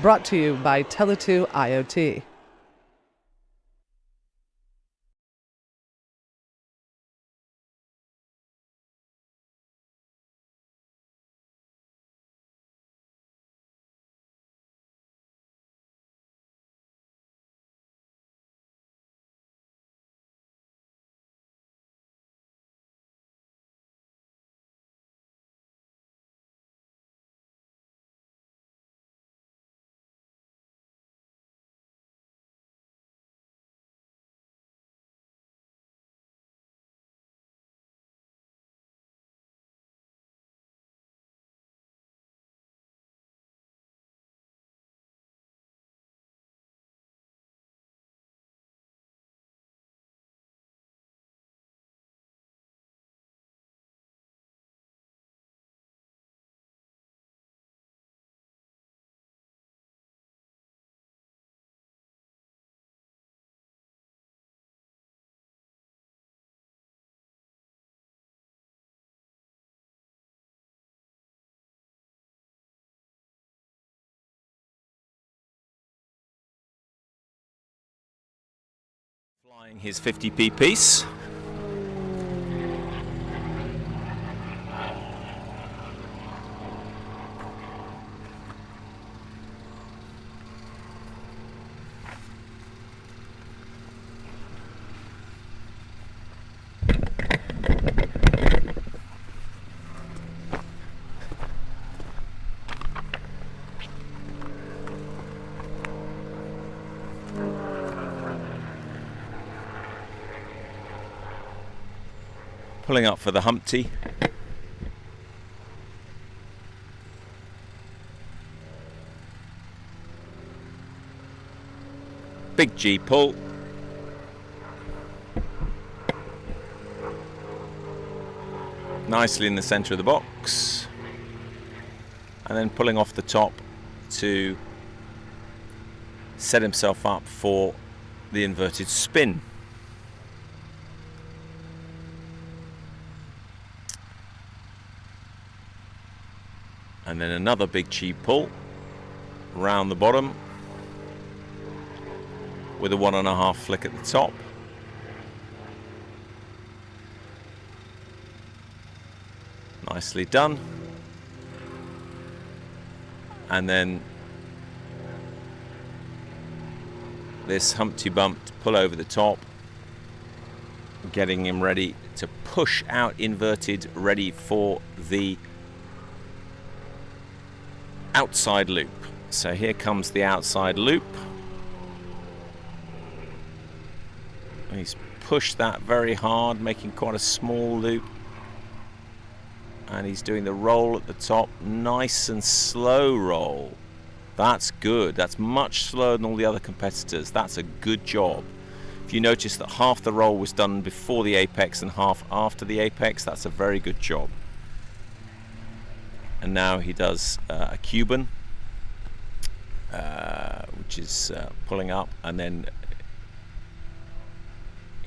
Brought to you by Tele2 IoT. Flying his 50p piece. Pulling up for the Humpty. Big G pull. Nicely in the center of the box. And then pulling off the top to set himself up for the inverted spin. And then another big cheap pull round the bottom with a 1.5 flick at the top. Nicely done. And then this Humpty Bump to pull over the top, getting him ready to push out inverted, ready for the outside loop. So here comes the outside loop. He's pushed that very hard, making quite a small loop. And he's doing the roll at the top, nice and slow roll. That's good. That's much slower than all the other competitors. That's a good job. If you notice that half the roll was done before the apex and half after the apex, that's a very good job. And now he does a Cuban, which is pulling up, and then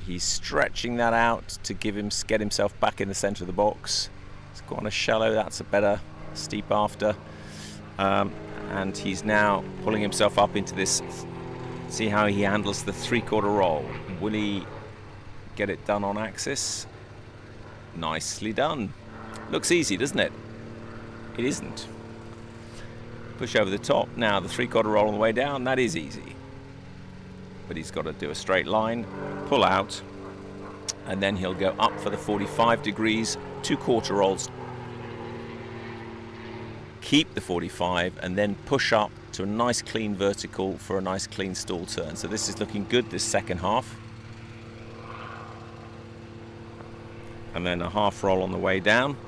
he's stretching that out to get himself back in the center of the box. It's quite a shallow, that's a better steep after. And he's now pulling himself up into this. See how he handles the 3/4 roll. Will he get it done on axis? Nicely done. Looks easy, doesn't it? It isn't. Push over the top. Now the 3/4 roll on the way down, that is easy. But he's got to do a straight line, pull out, and then he'll go up for the 45 degrees, 2/4 rolls. Keep the 45 and then push up to a nice clean vertical for a nice clean stall turn. So this is looking good, this second half. And then a half roll on the way down.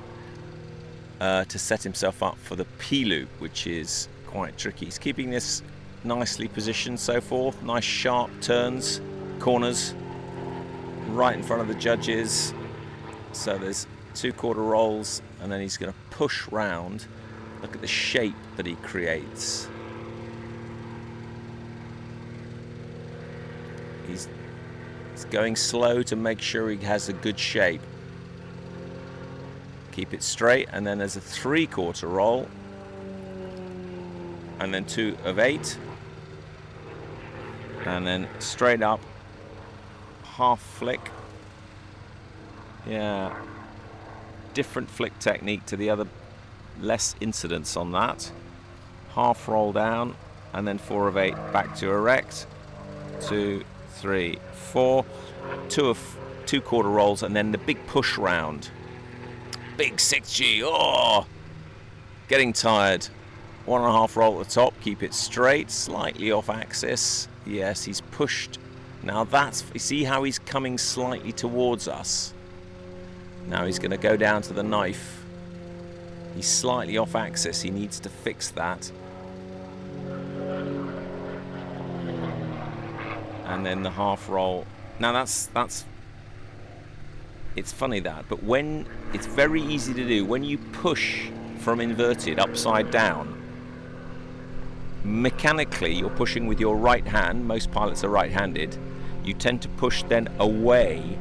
To set himself up for the P-loop, which is quite tricky. He's keeping this nicely positioned so forth. Nice sharp turns, corners, right in front of the judges. So there's 2/4 rolls, and then he's going to push round. Look at the shape that he creates. He's going slow to make sure he has a good shape. Keep it straight, and then there's a 3/4 roll, and then 2 of 8, and then straight up, half flick. Yeah, different flick technique to the other, less incidence on that. Half roll down, and then 4 of 8 back to erect. 2, 3, 4, 2/4 rolls, and then the big push round. Big 6G, oh! Getting tired. 1.5 roll at the top, keep it straight, slightly off axis. Yes, he's pushed. Now that's, you see how he's coming slightly towards us? Now he's going to go down to the knife. He's slightly off axis, he needs to fix that. And then the half roll. Now that's it's funny that, but when it's very easy to do, when you push from inverted upside down, mechanically you're pushing with your right hand. Most pilots are right-handed. You tend to push then away,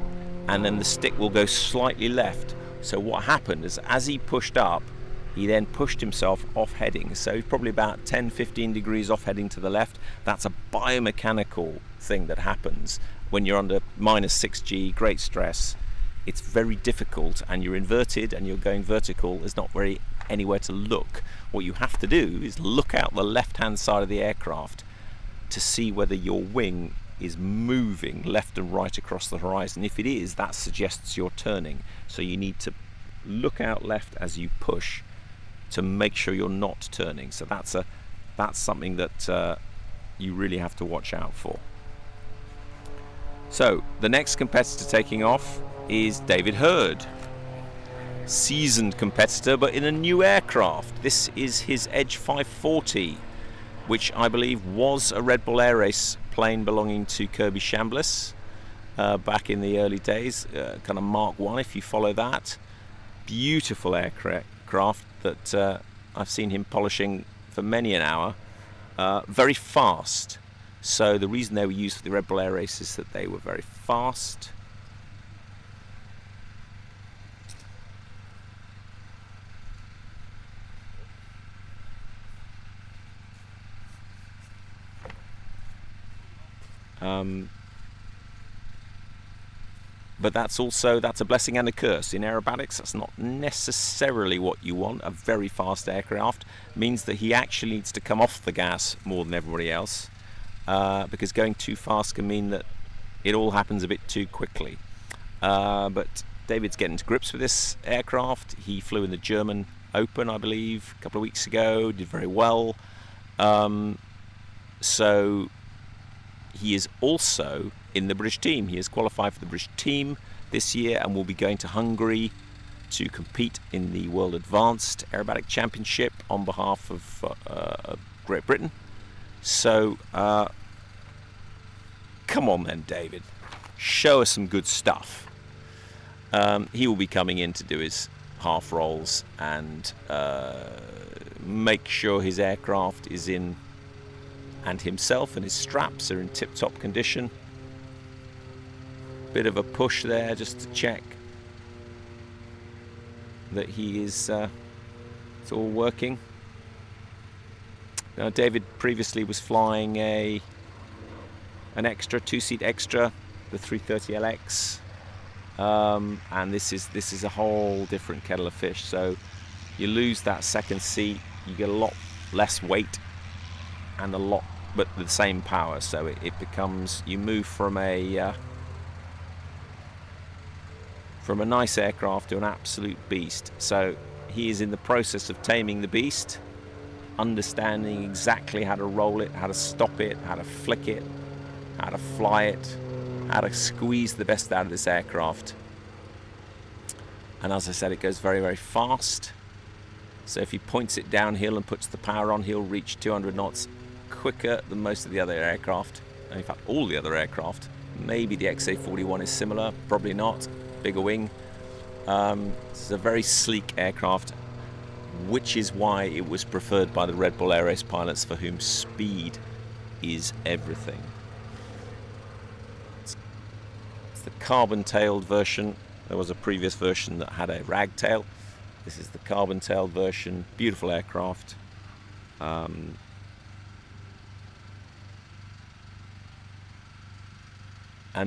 and then the stick will go slightly left. So what happened is, as he pushed up, he then pushed himself off heading. So he's probably about 10-15 degrees off heading to the left. That's a biomechanical thing that happens, when you're under -6G, great stress, it's very difficult, and you're inverted and you're going vertical. There's not very anywhere to look. What you have to do is look out the left-hand side of the aircraft to see whether your wing is moving left and right across the horizon. If it is, that suggests you're turning. So you need to look out left as you push to make sure you're not turning. So that's something that you really have to watch out for. So the next competitor taking off is David Hurd. Seasoned competitor, but in a new aircraft. This is his Edge 540, which I believe was a Red Bull Air Race plane belonging to Kirby Chambliss back in the early days, kind of Mark 1 if you follow that. Beautiful aircraft that I've seen him polishing for many an hour. Very fast. So the reason they were used for the Red Bull Air Race is that they were very fast. But that's a blessing and a curse. In aerobatics, that's not necessarily what you want. A very fast aircraft means that he actually needs to come off the gas more than everybody else, because going too fast can mean that it all happens a bit too quickly. But David's getting to grips with this aircraft. He flew in the German Open, I believe, a couple of weeks ago, did very well. So he is also in the British team. He has qualified for the British team this year and will be going to Hungary to compete in the World Advanced Aerobatic Championship on behalf of Great Britain. So, come on then, David. Show us some good stuff. He will be coming in to do his half rolls and make sure his aircraft is in, and himself and his straps are in tip-top condition. Bit of a push there just to check that he is it's all working. Now, David previously was flying an extra, two-seat extra, the 330LX, and this is a whole different kettle of fish. So you lose that second seat, you get a lot less weight and a lot, but the same power. So it becomes, you move from a nice aircraft to an absolute beast. So he is in the process of taming the beast, understanding exactly how to roll it, how to stop it, how to flick it, how to fly it, how to squeeze the best out of this aircraft. And as I said, it goes very, very fast. So if he points it downhill and puts the power on, he'll reach 200 knots quicker than most of the other aircraft. In fact, all the other aircraft. Maybe the XA-41 is similar, probably not. Bigger wing. It's a very sleek aircraft, which is why it was preferred by the Red Bull Air Race pilots, for whom speed is everything. It's the carbon-tailed version. There was a previous version that had a ragtail. This is the carbon-tailed version. Beautiful aircraft. And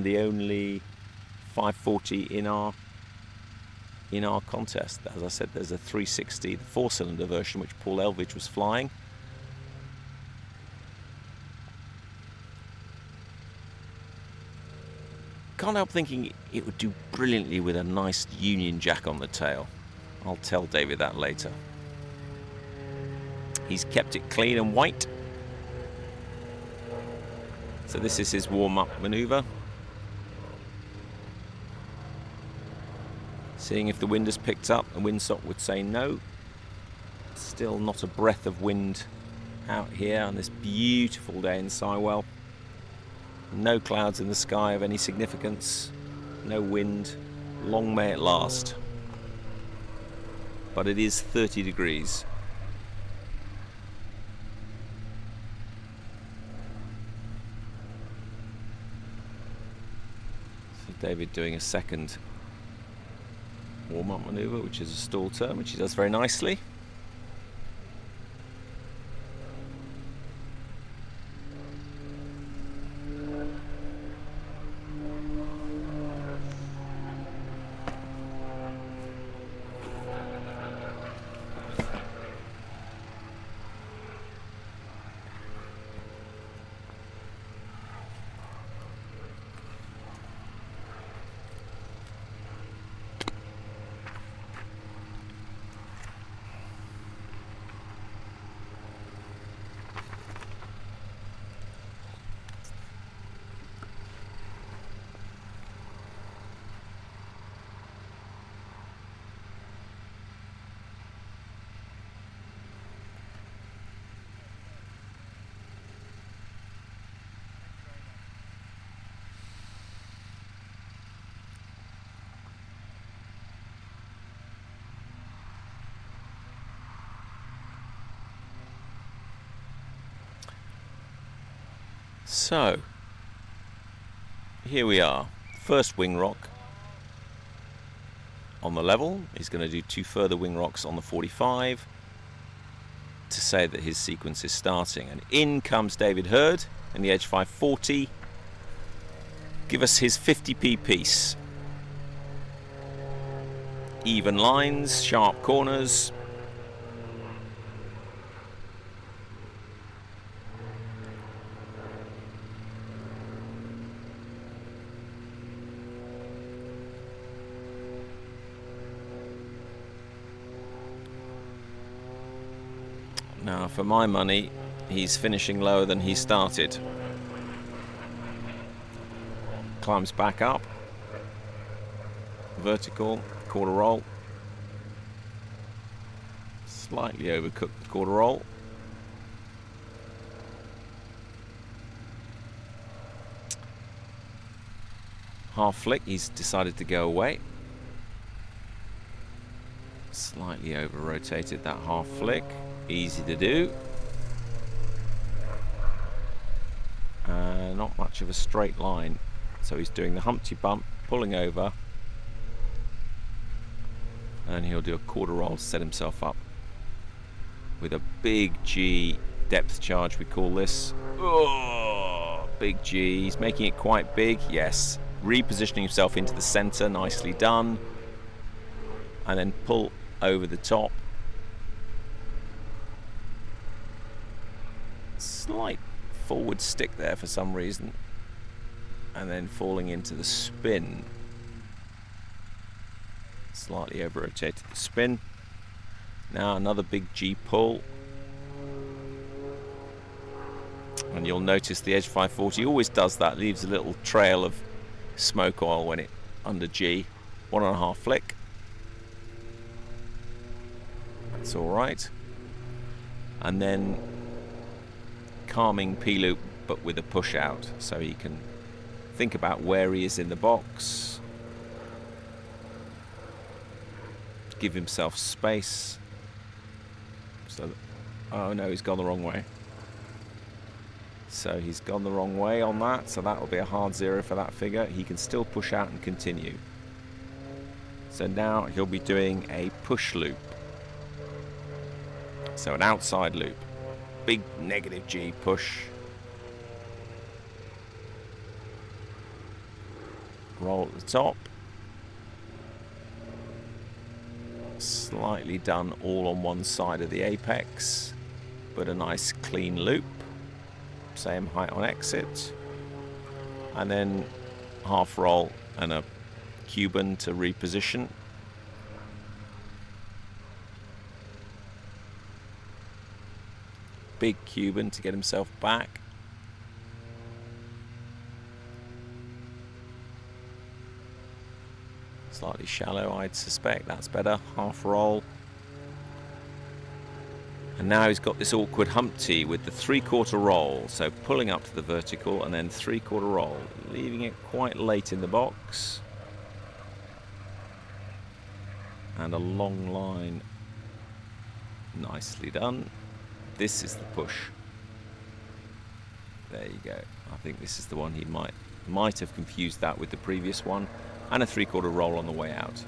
the only 540 in our contest. As I said, there's a 360, the four-cylinder version, which Paul Elvidge was flying. Can't help thinking it would do brilliantly with a nice Union Jack on the tail. I'll tell David that later. He's kept it clean and white. So this is his warm-up maneuver. Seeing if the wind has picked up. The windsock would say no. Still not a breath of wind out here on this beautiful day in Sywell. No clouds in the sky of any significance. No wind. Long may it last. But it is 30 degrees. So David doing a second warm-up maneuver, which is a stall turn, which he does very nicely. So, here we are. First wing rock on the level. He's going to do 2 further wing rocks on the 45 to say that his sequence is starting. And in comes David Hurd in the Edge 540. Give us his 50p piece. Even lines, sharp corners. Now, for my money, he's finishing lower than he started. Climbs back up. Vertical, quarter roll. Slightly overcooked quarter roll. Half flick, he's decided to go away. Slightly over rotated that half flick. Easy to do. Not much of a straight line. So he's doing the Humpty Bump, pulling over. And he'll do a quarter roll to set himself up with a big G depth charge, we call this. Oh, big G. He's making it quite big, yes. Repositioning himself into the center, nicely done. And then pull over the top. Slight forward stick there for some reason. And then falling into the spin. Slightly over rotated the spin. Now another big G pull. And you'll notice the Edge 540 always does that, leaves a little trail of smoke oil when it under G. 1.5 flick. That's alright. And then calming P-loop but with a push out, so he can think about where he is in the box, give himself space. So, oh no, he's gone the wrong way. So he's gone the wrong way on that, so that will be a hard 0 for that figure. He can still push out and continue. So now he'll be doing a push loop. So an outside loop. Big negative G push. Roll at the top. Slightly done all on one side of the apex, but a nice clean loop. Same height on exit. And then half roll and a Cuban to reposition. Big Cuban to get himself back. Slightly shallow, I'd suspect. That's better. Half roll. And now he's got this awkward Humpty with the 3/4 roll. So pulling up to the vertical and then 3/4 roll. Leaving it quite late in the box. And a long line. Nicely done. This is the push. There you go. I think this is the one. He might have confused that with the previous one. And a 3/4 roll on the way out.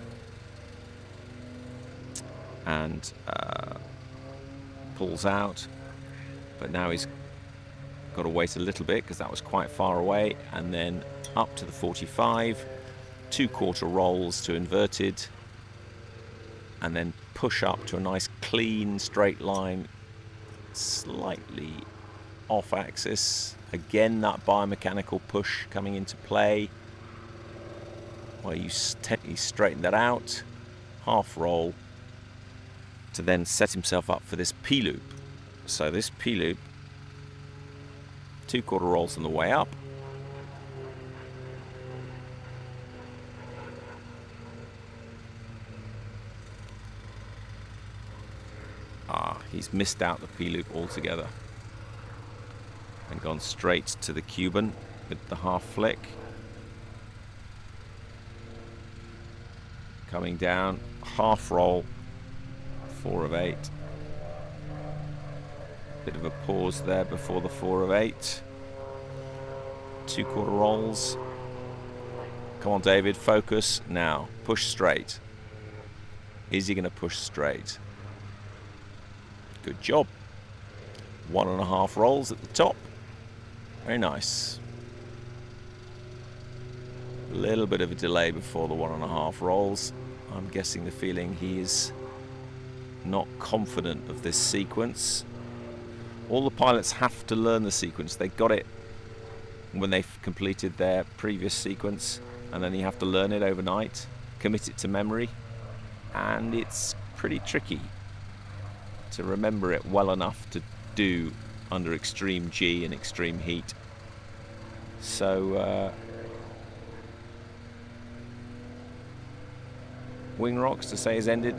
And pulls out. But now he's got to wait a little bit because that was quite far away. And then up to the 45. 2/4 rolls to inverted. And then push up to a nice clean straight line. Slightly off axis. Again, that biomechanical push coming into play. Well, you straighten that out. Half roll to then set himself up for this P-loop. So this P-loop, 2/4 rolls on the way up. He's missed out the P-loop altogether and gone straight to the Cuban with the half flick. Coming down, half roll, 4 of 8. Bit of a pause there before the 4 of 8. 2/4 rolls. Come on, David, focus. Now, push straight. Is he going to push straight? Good job. 1.5 rolls at the top. Very nice. A little bit of a delay before the 1.5 rolls. I'm guessing the feeling he is not confident of this sequence. All the pilots have to learn the sequence. They got it when they've completed their previous sequence, and then you have to learn it overnight, commit it to memory, and it's pretty tricky to remember it well enough to do under extreme G and extreme heat. So wing rocks to say is ended.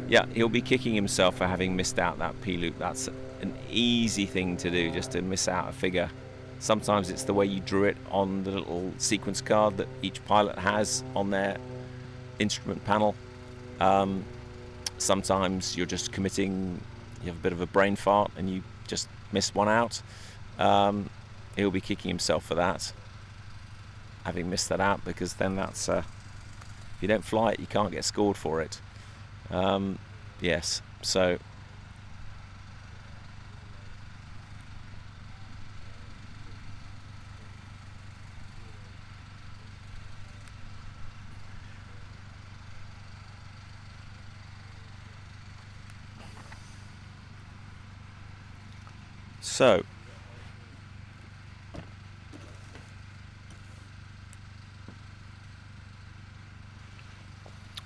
Yeah, he'll be kicking himself for having missed out that P-loop. That's an easy thing to do, just to miss out a figure. Sometimes it's the way you drew it on the little sequence card that each pilot has on their instrument panel. Sometimes you're just committing, you have a bit of a brain fart and you just miss one out. He'll be kicking himself for that, having missed that out, because then that's if you don't fly it, you can't get scored for it. Yes, so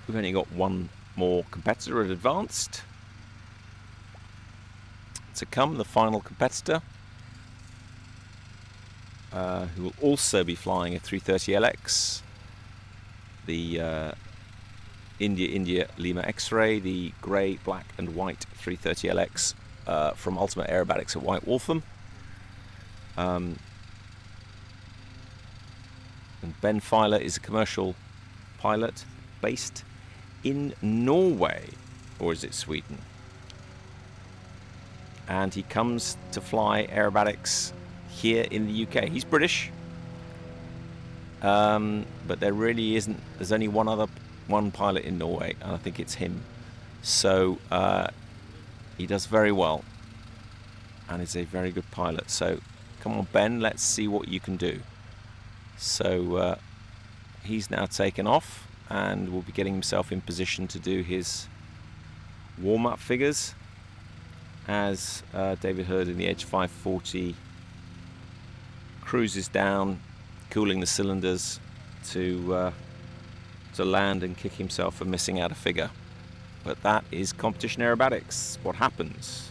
we've only got one more competitor at advanced to come, the final competitor, who will also be flying a 330LX, the India Lima X-Ray, the grey, black and white 330LX from Ultimate Aerobatics at White Waltham. And Ben Filer is a commercial pilot based in Norway, or is it Sweden? And he comes to fly aerobatics here in the UK. He's British, but there really isn't. There's only one pilot in Norway, and I think it's him. So he does very well, and is a very good pilot. So come on, Ben, let's see what you can do. So he's now taken off and will be getting himself in position to do his warm-up figures, as David heard in the Edge 540 cruises down, cooling the cylinders to land and kick himself for missing out a figure. But that is competition aerobatics. What happens?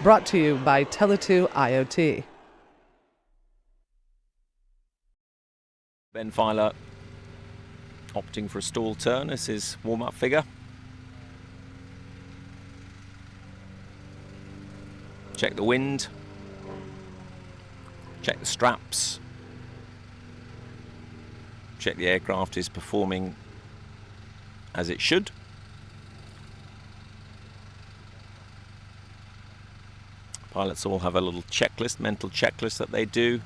Brought to you by Tele2 IoT. Ben Filer opting for a stall turn as his warm-up figure. Check the wind. Check the straps. Check the aircraft is performing as it should. Pilots all have a little checklist, mental checklist that they do.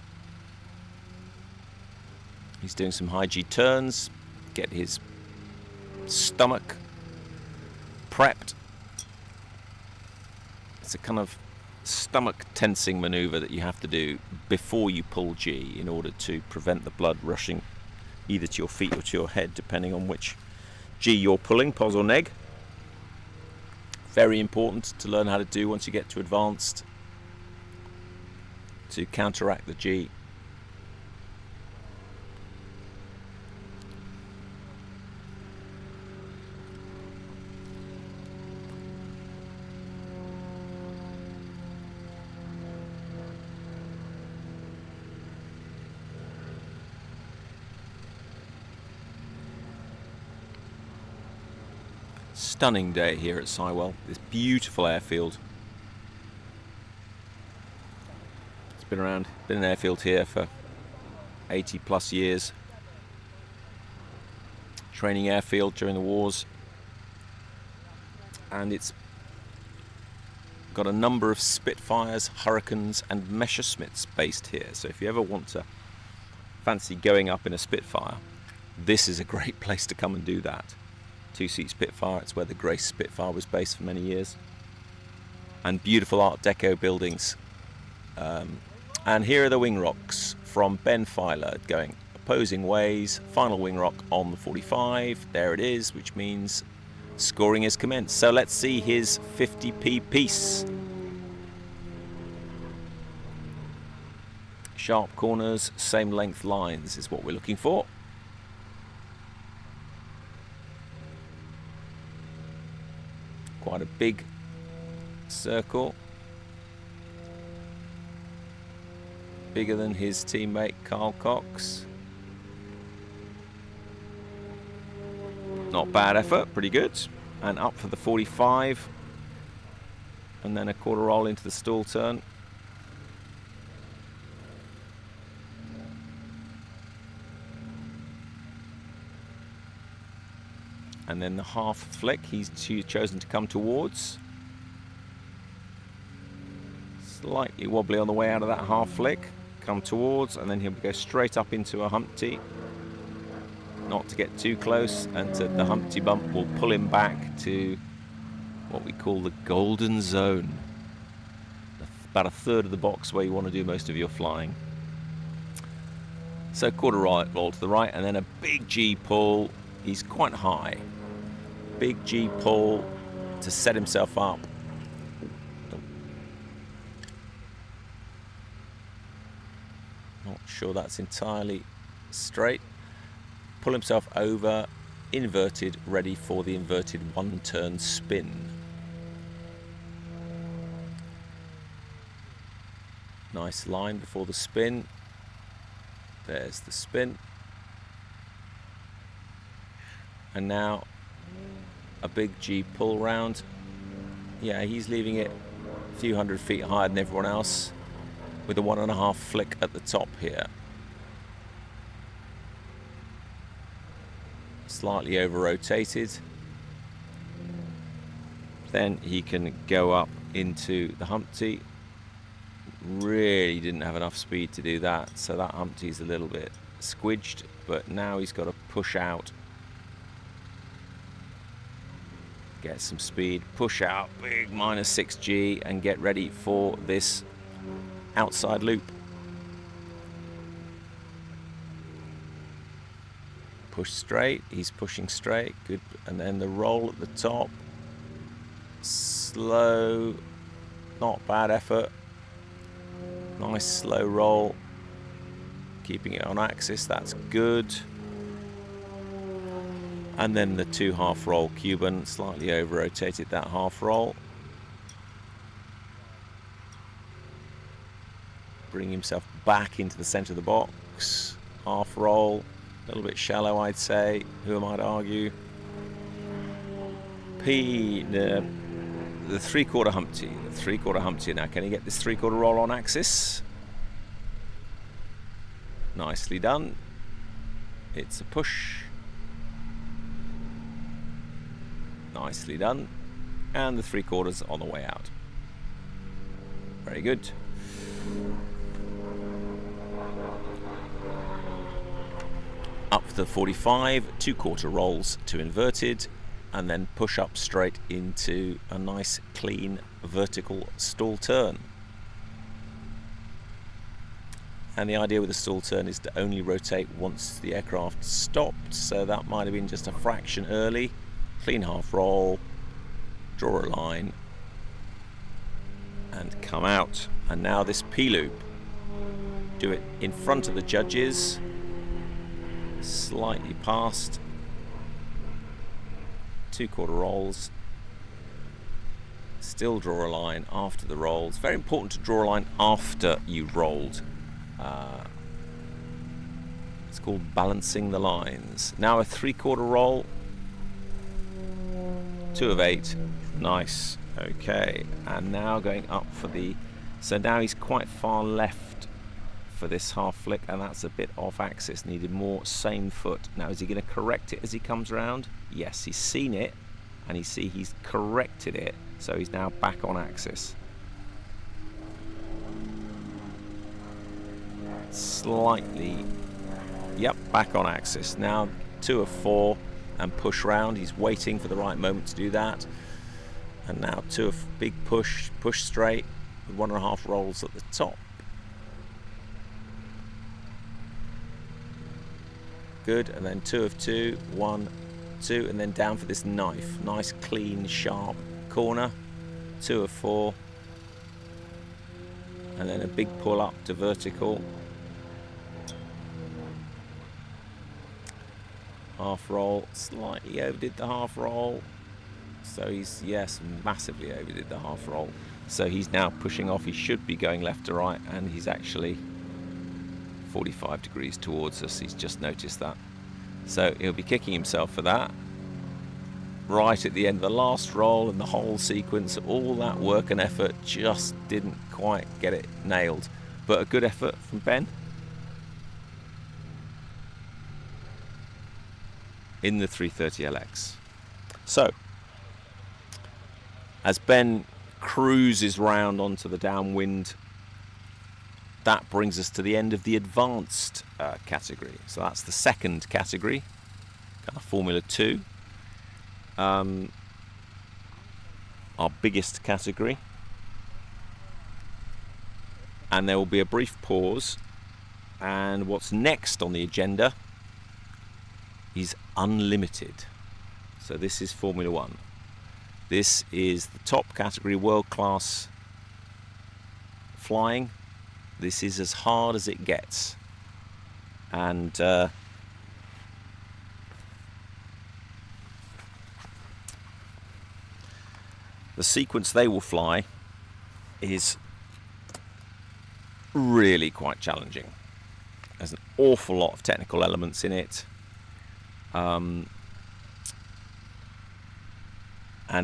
He's doing some high G turns, get his stomach prepped. It's a kind of stomach tensing maneuver that you have to do before you pull G in order to prevent the blood rushing either to your feet or to your head, depending on which G you're pulling, pos or neg. Very important to learn how to do once you get to advanced, to counteract the G. Stunning day here at Sywell, this beautiful airfield. It's been an airfield here for 80 plus years. Training airfield during the wars. And it's got a number of Spitfires, Hurricanes and Messerschmitts based here. So if you ever want to fancy going up in a Spitfire, this is a great place to come and do that. Two-seat Spitfire, it's where the Grace Spitfire was based for many years. And beautiful Art Deco buildings. And here are the wing rocks from Ben Filer going opposing ways. Final wing rock on the 45. There it is, which means scoring is commenced. So let's see his 50p piece. Sharp corners, same length lines is what we're looking for. Quite a big circle, bigger than his teammate Carl Cox. Not bad effort, pretty good. And up for the 45, and then a quarter roll into the stall turn. And then the half flick he's chosen to come towards. Slightly wobbly on the way out of that half flick. Come towards, and then he'll go straight up into a Humpty. Not to get too close, and the Humpty bump will pull him back to what we call the golden zone. About a third of the box where you want to do most of your flying. So quarter roll to the right, and then a big G pull. He's quite high. Big G pull to set himself up. Not sure that's entirely straight. Pull himself over, inverted, ready for the inverted one-turn spin. Nice line before the spin. There's the spin. And now a big G pull round. Yeah, he's leaving it a few hundred feet higher than everyone else, with a 1.5 flick at the top here. Slightly over rotated. Then he can go up into the Humpty. Really didn't have enough speed to do that, so that Humpty's a little bit squidged, but now he's got to push out. Get some speed, push out, big -6G, and get ready for this outside loop. Push straight, he's pushing straight, good. And then the roll at the top, slow, not bad effort. Nice slow roll, keeping it on axis, that's good. And then the 2 half roll Cuban, slightly over rotated that half roll. Bring himself back into the center of the box. Half roll, a little bit shallow I'd say, who am I to argue? The 3/4 Humpty, the 3/4 Humpty now. Can he get this 3/4 roll on axis? Nicely done. It's a push. Nicely done. And the 3/4 on the way out. Very good. Up to the 45, 2/4 rolls to inverted, and then push up straight into a nice clean vertical stall turn. And the idea with the stall turn is to only rotate once the aircraft stopped, so that might have been just a fraction early. Clean half roll, draw a line, and come out. And now this P-loop. Do it in front of the judges, slightly past, 2/4 rolls, still draw a line after the rolls. Very important to draw a line after you've rolled. It's called balancing the lines. Now a 3/4 roll, 2 of 8, nice, okay. And now going up for the, so now he's quite far left for this half flick, and that's a bit off axis, needed more same foot. Now is he going to correct it as he comes around? Yes, he's seen it, and he's corrected it, so he's now back on axis. Slightly, yep, back on axis. Now 2 of 4 and push round. He's waiting for the right moment to do that. And now 2 of big push straight with 1.5 rolls at the top. Good, and then 2 of 2, 1, 2, and then down for this knife. Nice, clean, sharp corner. 2 of 4, and then a big pull up to vertical. Half roll, slightly overdid the half roll. So he's, yes, massively overdid the half roll. So he's now pushing off. He should be going left to right, and he's actually 45 degrees towards us. He's just noticed that. So he'll be kicking himself for that. Right at the end of the last roll and the whole sequence, all that work and effort just didn't quite get it nailed. But a good effort from Ben. In the 330LX. So, as Ben cruises round onto the downwind, that brings us to the end of the advanced category. So that's the second category, kind of Formula 2. Our biggest category. And there will be a brief pause. And what's next on the agenda is unlimited. So this is Formula 1. This is the top category, world-class flying. This is as hard as it gets. And the sequence they will fly is really quite challenging. There's an awful lot of technical elements in it. And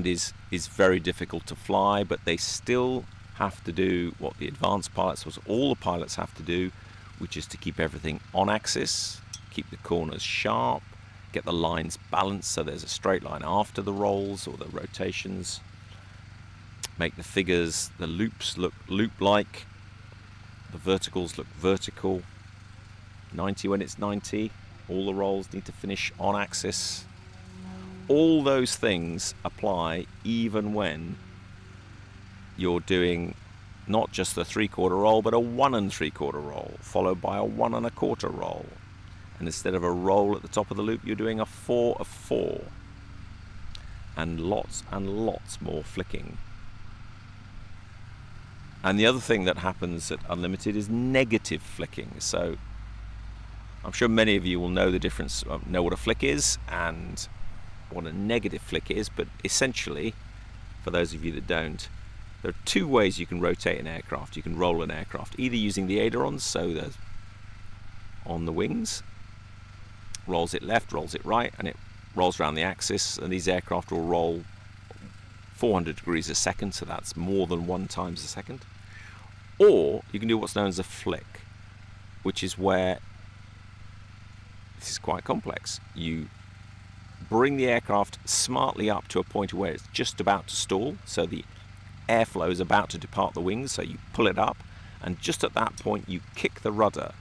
is very difficult to fly, but they still have to do what the advanced pilots, what all the pilots have to do, which is to keep everything on axis, keep the corners sharp, get the lines balanced so there's a straight line after the rolls or the rotations, make the figures, the loops look loop-like, the verticals look vertical, 90 when it's 90, all the rolls need to finish on axis. All those things apply even when you're doing not just a 3/4 roll, but a 1 3/4 roll, followed by a 1 1/4 roll. And instead of a roll at the top of the loop, you're doing a 4 of 4. And lots more flicking. And the other thing that happens at Unlimited is negative flicking. So I'm sure many of you will know the difference, know what a flick is and what a negative flick is, but essentially, for those of you that don't, there are 2 ways you can rotate an aircraft. You can roll an aircraft, either using the ailerons, so there's on the wings, rolls it left, rolls it right, and it rolls around the axis, and these aircraft will roll 400 degrees a second, so that's more than 1 times a second. Or you can do what's known as a flick, which is where, this is quite complex, you bring the aircraft smartly up to a point where it's just about to stall, so the airflow is about to depart the wings, so you pull it up, and just at that point you kick the rudder,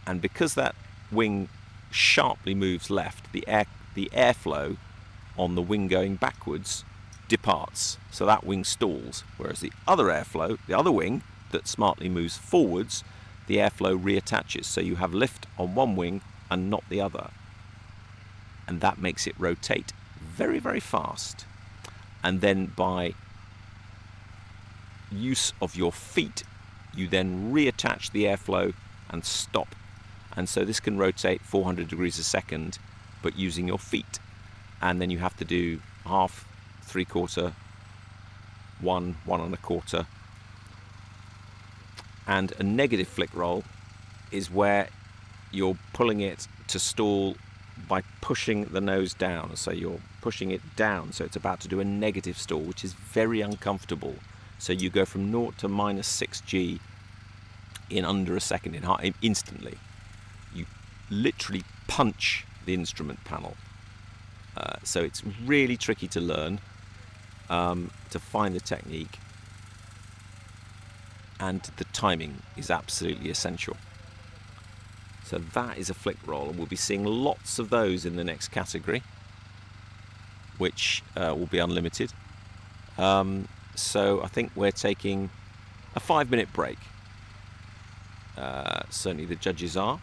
and because that wing sharply moves left, the airflow on the wing going backwards departs, so that wing stalls, whereas the other airflow, the other wing that smartly moves forwards, the airflow reattaches, so you have lift on one wing and not the other, and that makes it rotate very, very fast. And then by use of your feet, you then reattach the airflow and stop. And so this can rotate 400 degrees a second, but using your feet. And then you have to do half, 3/4, 1, 1 1/4. And a negative flick roll is where you're pulling it to stall by pushing the nose down. So you're pushing it down, so it's about to do a negative stall, which is very uncomfortable. So you go from 0 to -6G in under a second, instantly. You literally punch the instrument panel. So it's really tricky to learn, to find the technique, and the timing is absolutely essential. So that is a flick roll, and we'll be seeing lots of those in the next category, which will be unlimited. So I think we're taking a 5-minute break. Certainly the judges are.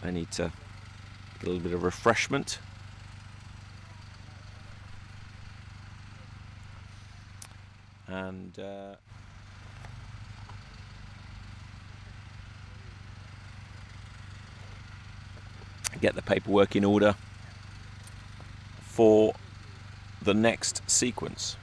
I need to get a little bit of refreshment. And get the paperwork in order for the next sequence.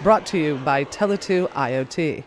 Brought to you by Tele2 IoT.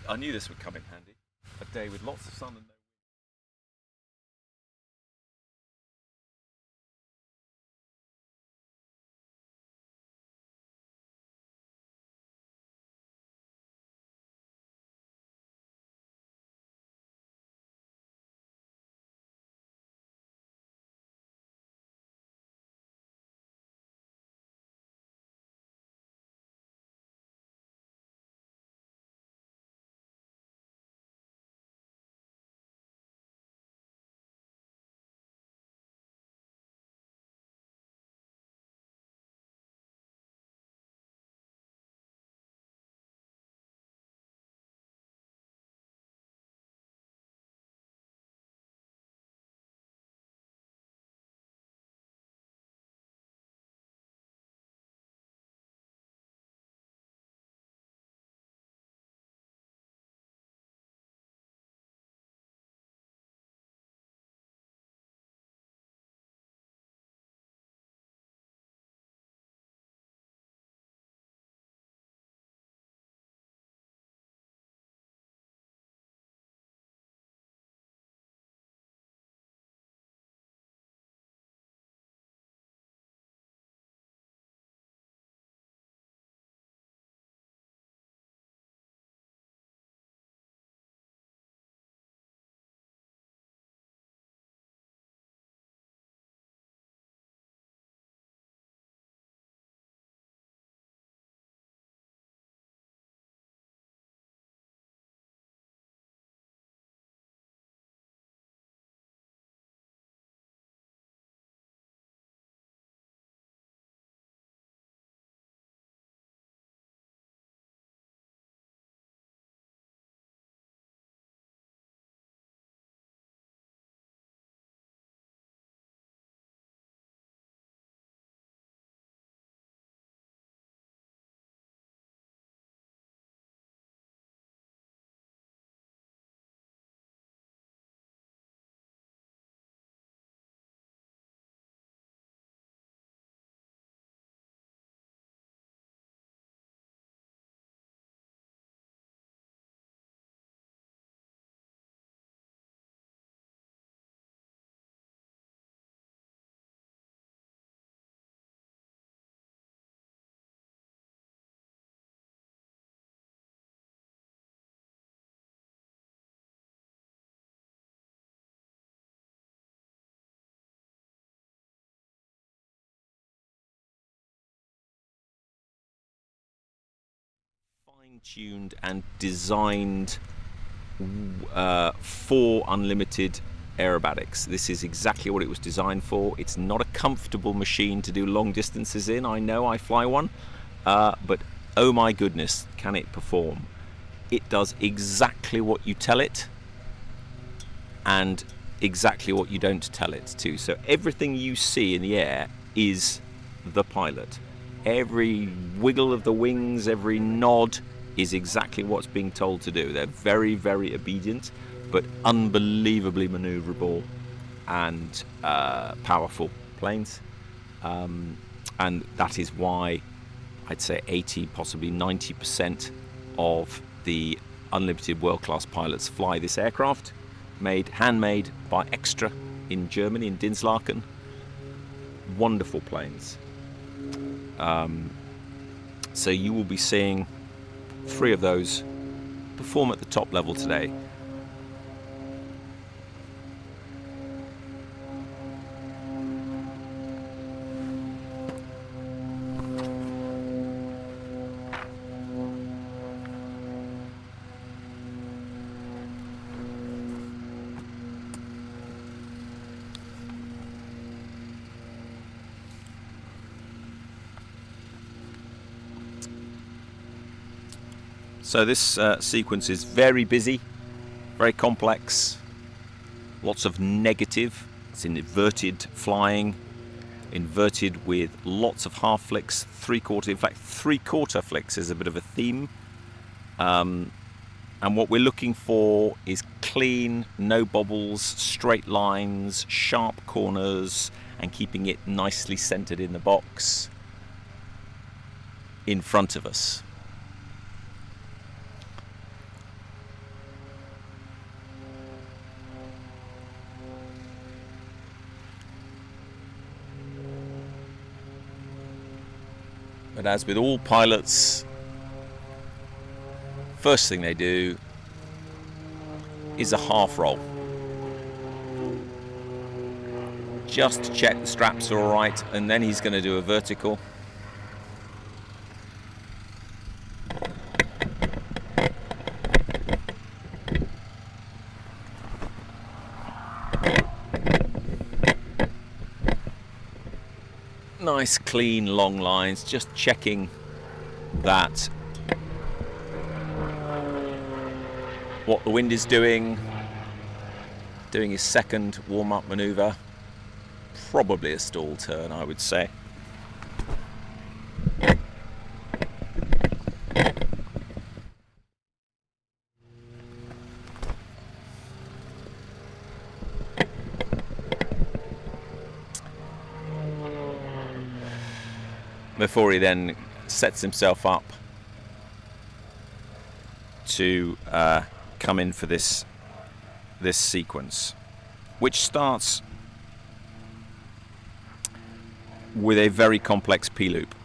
I knew this would come in handy. A day with lots of sun and no fine-tuned and designed for unlimited aerobatics. This is exactly what it was designed for. It's not a comfortable machine to do long distances in. I know, I fly one, but oh my goodness, can it perform. It does exactly what you tell it and exactly what you don't tell it to. So everything you see in the air is the pilot. Every wiggle of the wings, every nod is exactly what's being told to do. They're very, very obedient, but unbelievably maneuverable and powerful planes. And that is why I'd say 80, possibly 90% of the unlimited world-class pilots fly this aircraft, handmade by Extra in Germany, in Dinslaken. Wonderful planes. So you will be seeing 3 of those perform at the top level today. So this sequence is very busy, very complex, lots of negative. It's in inverted flying, inverted with lots of half flicks, three-quarter, in fact three-quarter flicks is a bit of a theme. And what we're looking for is clean, no bobbles, straight lines, sharp corners, and keeping it nicely centered in the box in front of us. But as with all pilots, first thing they do is a half roll. Just to check the straps are all right, and then he's going to do a vertical. Nice clean long lines, just checking that what the wind is doing his second warm-up maneuver, probably a stall turn, I would say. Before he then sets himself up to come in for this sequence, which starts with a very complex P-loop.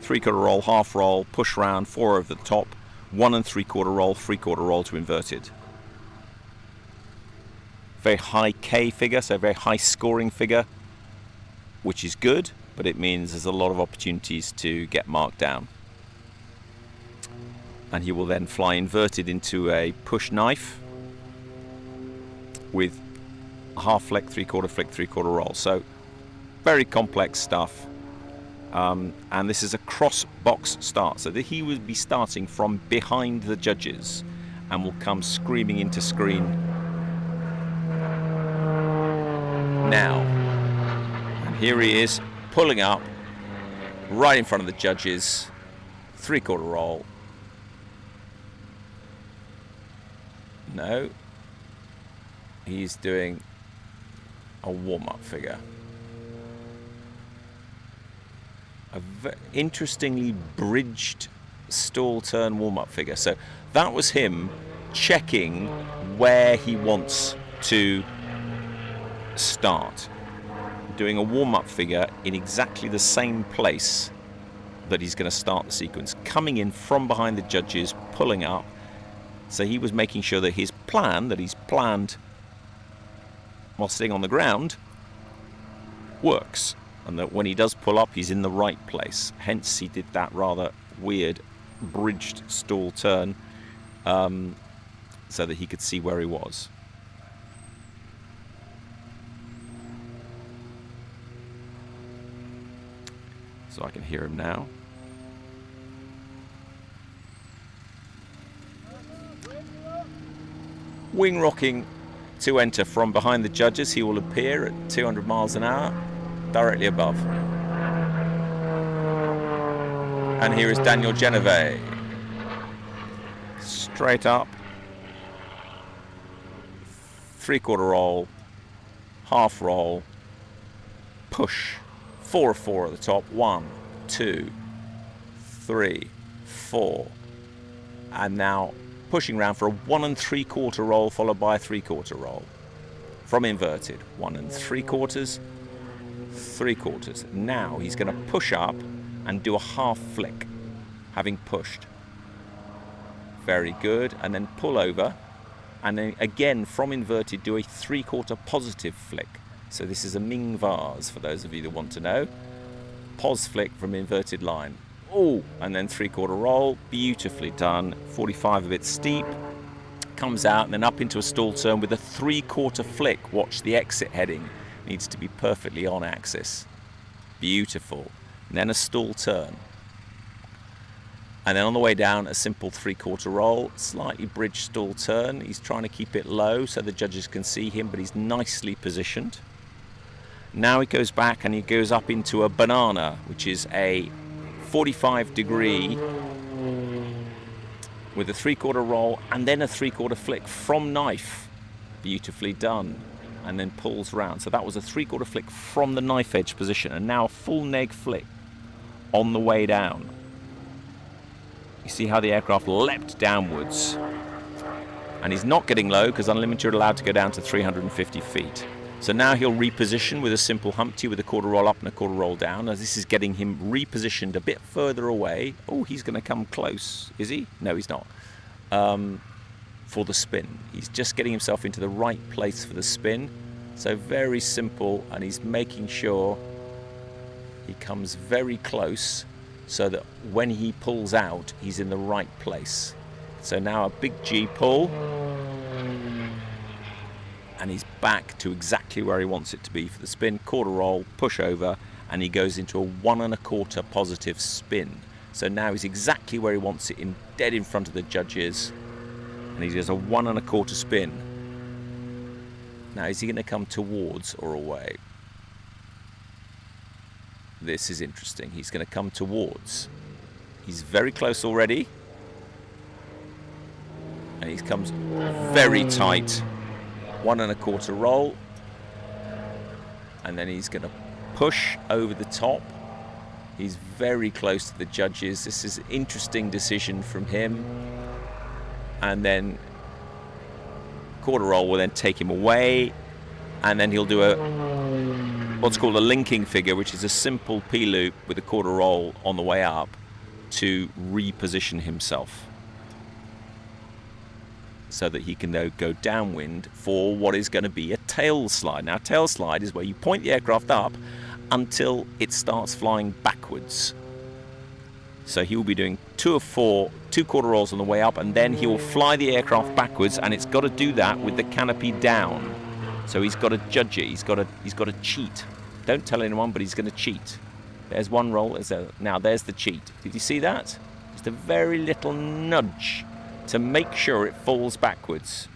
3/4 roll, half roll, push round, 4 over the top, 1 3/4 roll, 3/4 roll to inverted. Very high K figure, so very high scoring figure, which is good, but it means there's a lot of opportunities to get marked down. And he will then fly inverted into a push knife with a half flick, 3/4 flick, 3/4 roll. So very complex stuff. And this is a cross box start, so that he would be starting from behind the judges and will come screaming into screen now. And here he is, pulling up right in front of the judges, 3/4 roll. No, he's doing a warm-up figure. Interestingly bridged stall turn warm-up figure. So that was him checking where he wants to start, doing a warm-up figure in exactly the same place that he's going to start the sequence, coming in from behind the judges, pulling up. So he was making sure that his plan that he's planned while sitting on the ground works, and that when he does pull up, he's in the right place. Hence he did that rather weird bridged stall turn, so that he could see where he was. So I can hear him now. Wing rocking to enter from behind the judges. He will appear at 200 miles an hour, directly above. And here is Daniel Genevieve. Straight up. 3/4 roll, half roll, push. 4 of 4 at the top. 1, 2, 3, 4. And now pushing round for a 1 3/4 roll, followed by a 3/4 roll. From inverted. 1 3/4, 3/4. Now he's going to push up and do a half flick, having pushed. Very good. And then pull over. And then again, from inverted, do a 3/4 positive flick. So this is a Ming vase, for those of you that want to know. Pos flick from inverted line. Oh, and then 3/4 roll. Beautifully done. 45 a bit steep. Comes out and then up into a stall turn with a 3/4 flick. Watch the exit heading. Needs to be perfectly on axis. Beautiful. And then a stall turn. And then on the way down, a simple 3/4 roll, slightly bridged stall turn. He's trying to keep it low so the judges can see him, but he's nicely positioned. Now he goes back and he goes up into a banana, which is a 45-degree with a 3/4 roll and then a 3/4 flick from knife. Beautifully done. And then pulls round. So that was a 3/4 flick from the knife edge position, and now a full neg flick on the way down. You see how the aircraft leapt downwards. And he's not getting low because unlimited are allowed to go down to 350 feet. So now he'll reposition with a simple humpty with a quarter roll up and a quarter roll down. As this is getting him repositioned a bit further away. Oh, he's going to come close. Is he? No, he's not. For the spin. He's just getting himself into the right place for the spin. So very simple, and he's making sure he comes very close so that when he pulls out, he's in the right place. So now a big G pull. And he's back to exactly where he wants it to be for the spin. Quarter roll, push over, and he goes into a 1 1/4 positive spin. So now he's exactly where he wants it, dead in front of the judges. And he does a 1 1/4 spin. Now is he going to come towards or away? This is interesting. He's going to come towards. He's very close already. And he comes very tight. 1 1/4 roll, and then he's going to push over the top. He's very close to the judges. This is an interesting decision from him, and then quarter roll will then take him away, and then he'll do what's called a linking figure, which is a simple P-loop with a quarter roll on the way up to reposition himself, so that he can now go downwind for what is going to be a tail slide. Now, tail slide is where you point the aircraft up until it starts flying backwards. So he will be doing 2 of 4, 2 quarter rolls on the way up, and then he will fly the aircraft backwards, and it's got to do that with the canopy down. So he's got to judge it. He's got to cheat. Don't tell anyone, but he's going to cheat. There's one roll. Now there's the cheat. Did you see that? Just a very little nudge to make sure it falls backwards.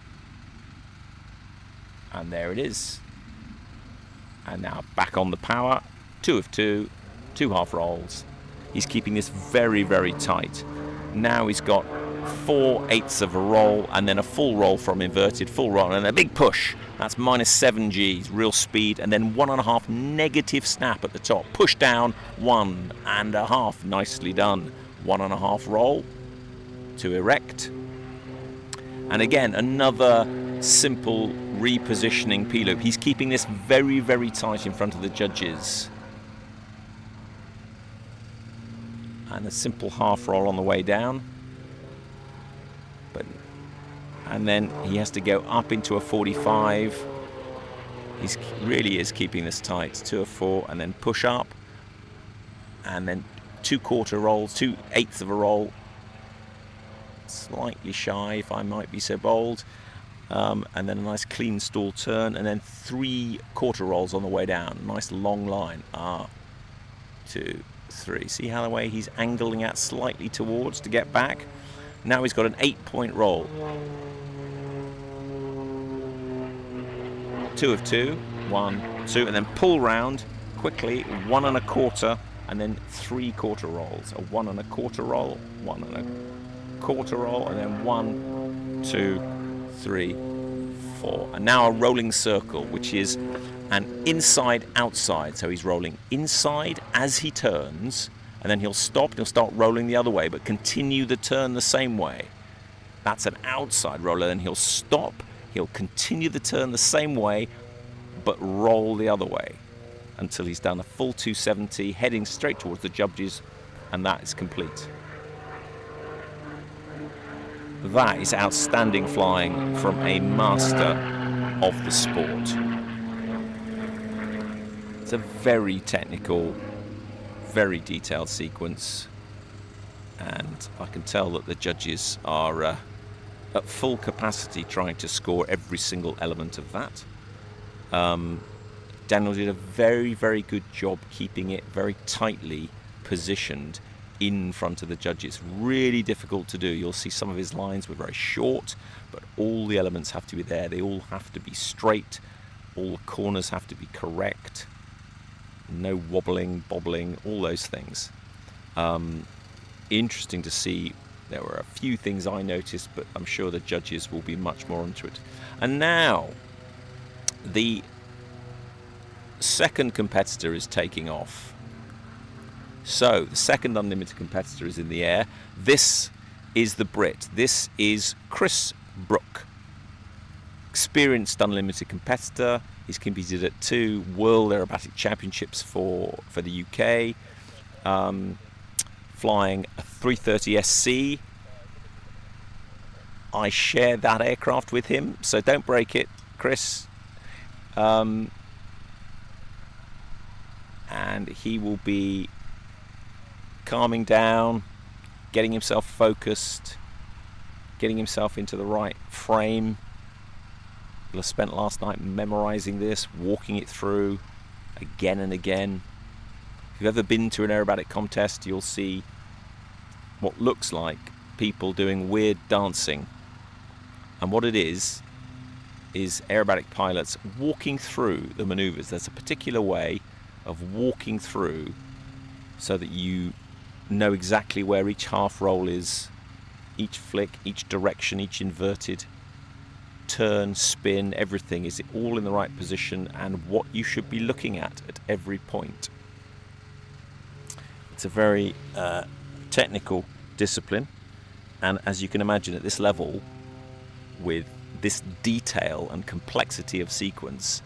And there it is. And now back on the power. 2 of 2, 2 half rolls. He's keeping this very, very tight. Now he's got 4/8 of a roll, and then a full roll from inverted, full roll, and a big push. That's -7 Gs, real speed, and then 1 1/2 negative snap at the top. Push down, 1 1/2, nicely done. 1 1/2 roll to erect. And again, another simple repositioning P-loop. He's keeping this very, very tight in front of the judges. And a simple half roll on the way down. And then he has to go up into a 45. He really is keeping this tight. 2 of 4, and then push up. And then 2 quarter rolls, 2/8 of a roll. Slightly shy, if I might be so bold, and then a nice clean stall turn, and then 3 quarter rolls on the way down. Nice long line. 2, 3. See how the way he's angling at slightly towards to get back. Now he's got an 8-point roll. 2 of 2, 1, 2, and then pull round quickly. 1 1/4, and then 3 quarter rolls. A 1 1/4 roll, 1 1/4 roll, and then 1, 2, 3, 4. And now a rolling circle, which is an inside-outside. So he's rolling inside as he turns, and then he'll stop and he'll start rolling the other way, but continue the turn the same way. That's an outside roller. Then he'll stop, he'll continue the turn the same way, but roll the other way until he's done a full 270, heading straight towards the judges, and that is complete. That is outstanding flying from a master of the sport. It's a very technical, very detailed sequence, and I can tell that the judges are at full capacity trying to score every single element of that. Daniel did a very, very good job keeping it very tightly positioned in front of the judges. Really difficult to do. You'll see some of his lines were very short, but all the elements have to be there. They all have to be straight. All the corners have to be correct. No wobbling, bobbling, all those things. Interesting to see. There were a few things I noticed, but I'm sure the judges will be much more onto it. And now, the second competitor is taking off. So, the second unlimited competitor is in the air. This is the Brit. This is Chris Brook. experienced unlimited competitor. He's competed at 2 World Aerobatic Championships for the UK, flying a 330 SC. I share that aircraft with him, so don't break it, Chris. And he will be calming down, getting himself focused, getting himself into the right frame. He'll have spent last night memorizing this, walking it through again and again. If you've ever been to an aerobatic contest, you'll see what looks like people doing weird dancing. And what it is aerobatic pilots walking through the maneuvers. There's a particular way of walking through so that you know exactly where each half roll is, each flick, each direction, each inverted turn, spin, everything is all in the right position and what you should be looking at every point. It's a very technical discipline, and as you can imagine at this level, with this detail and complexity of sequence,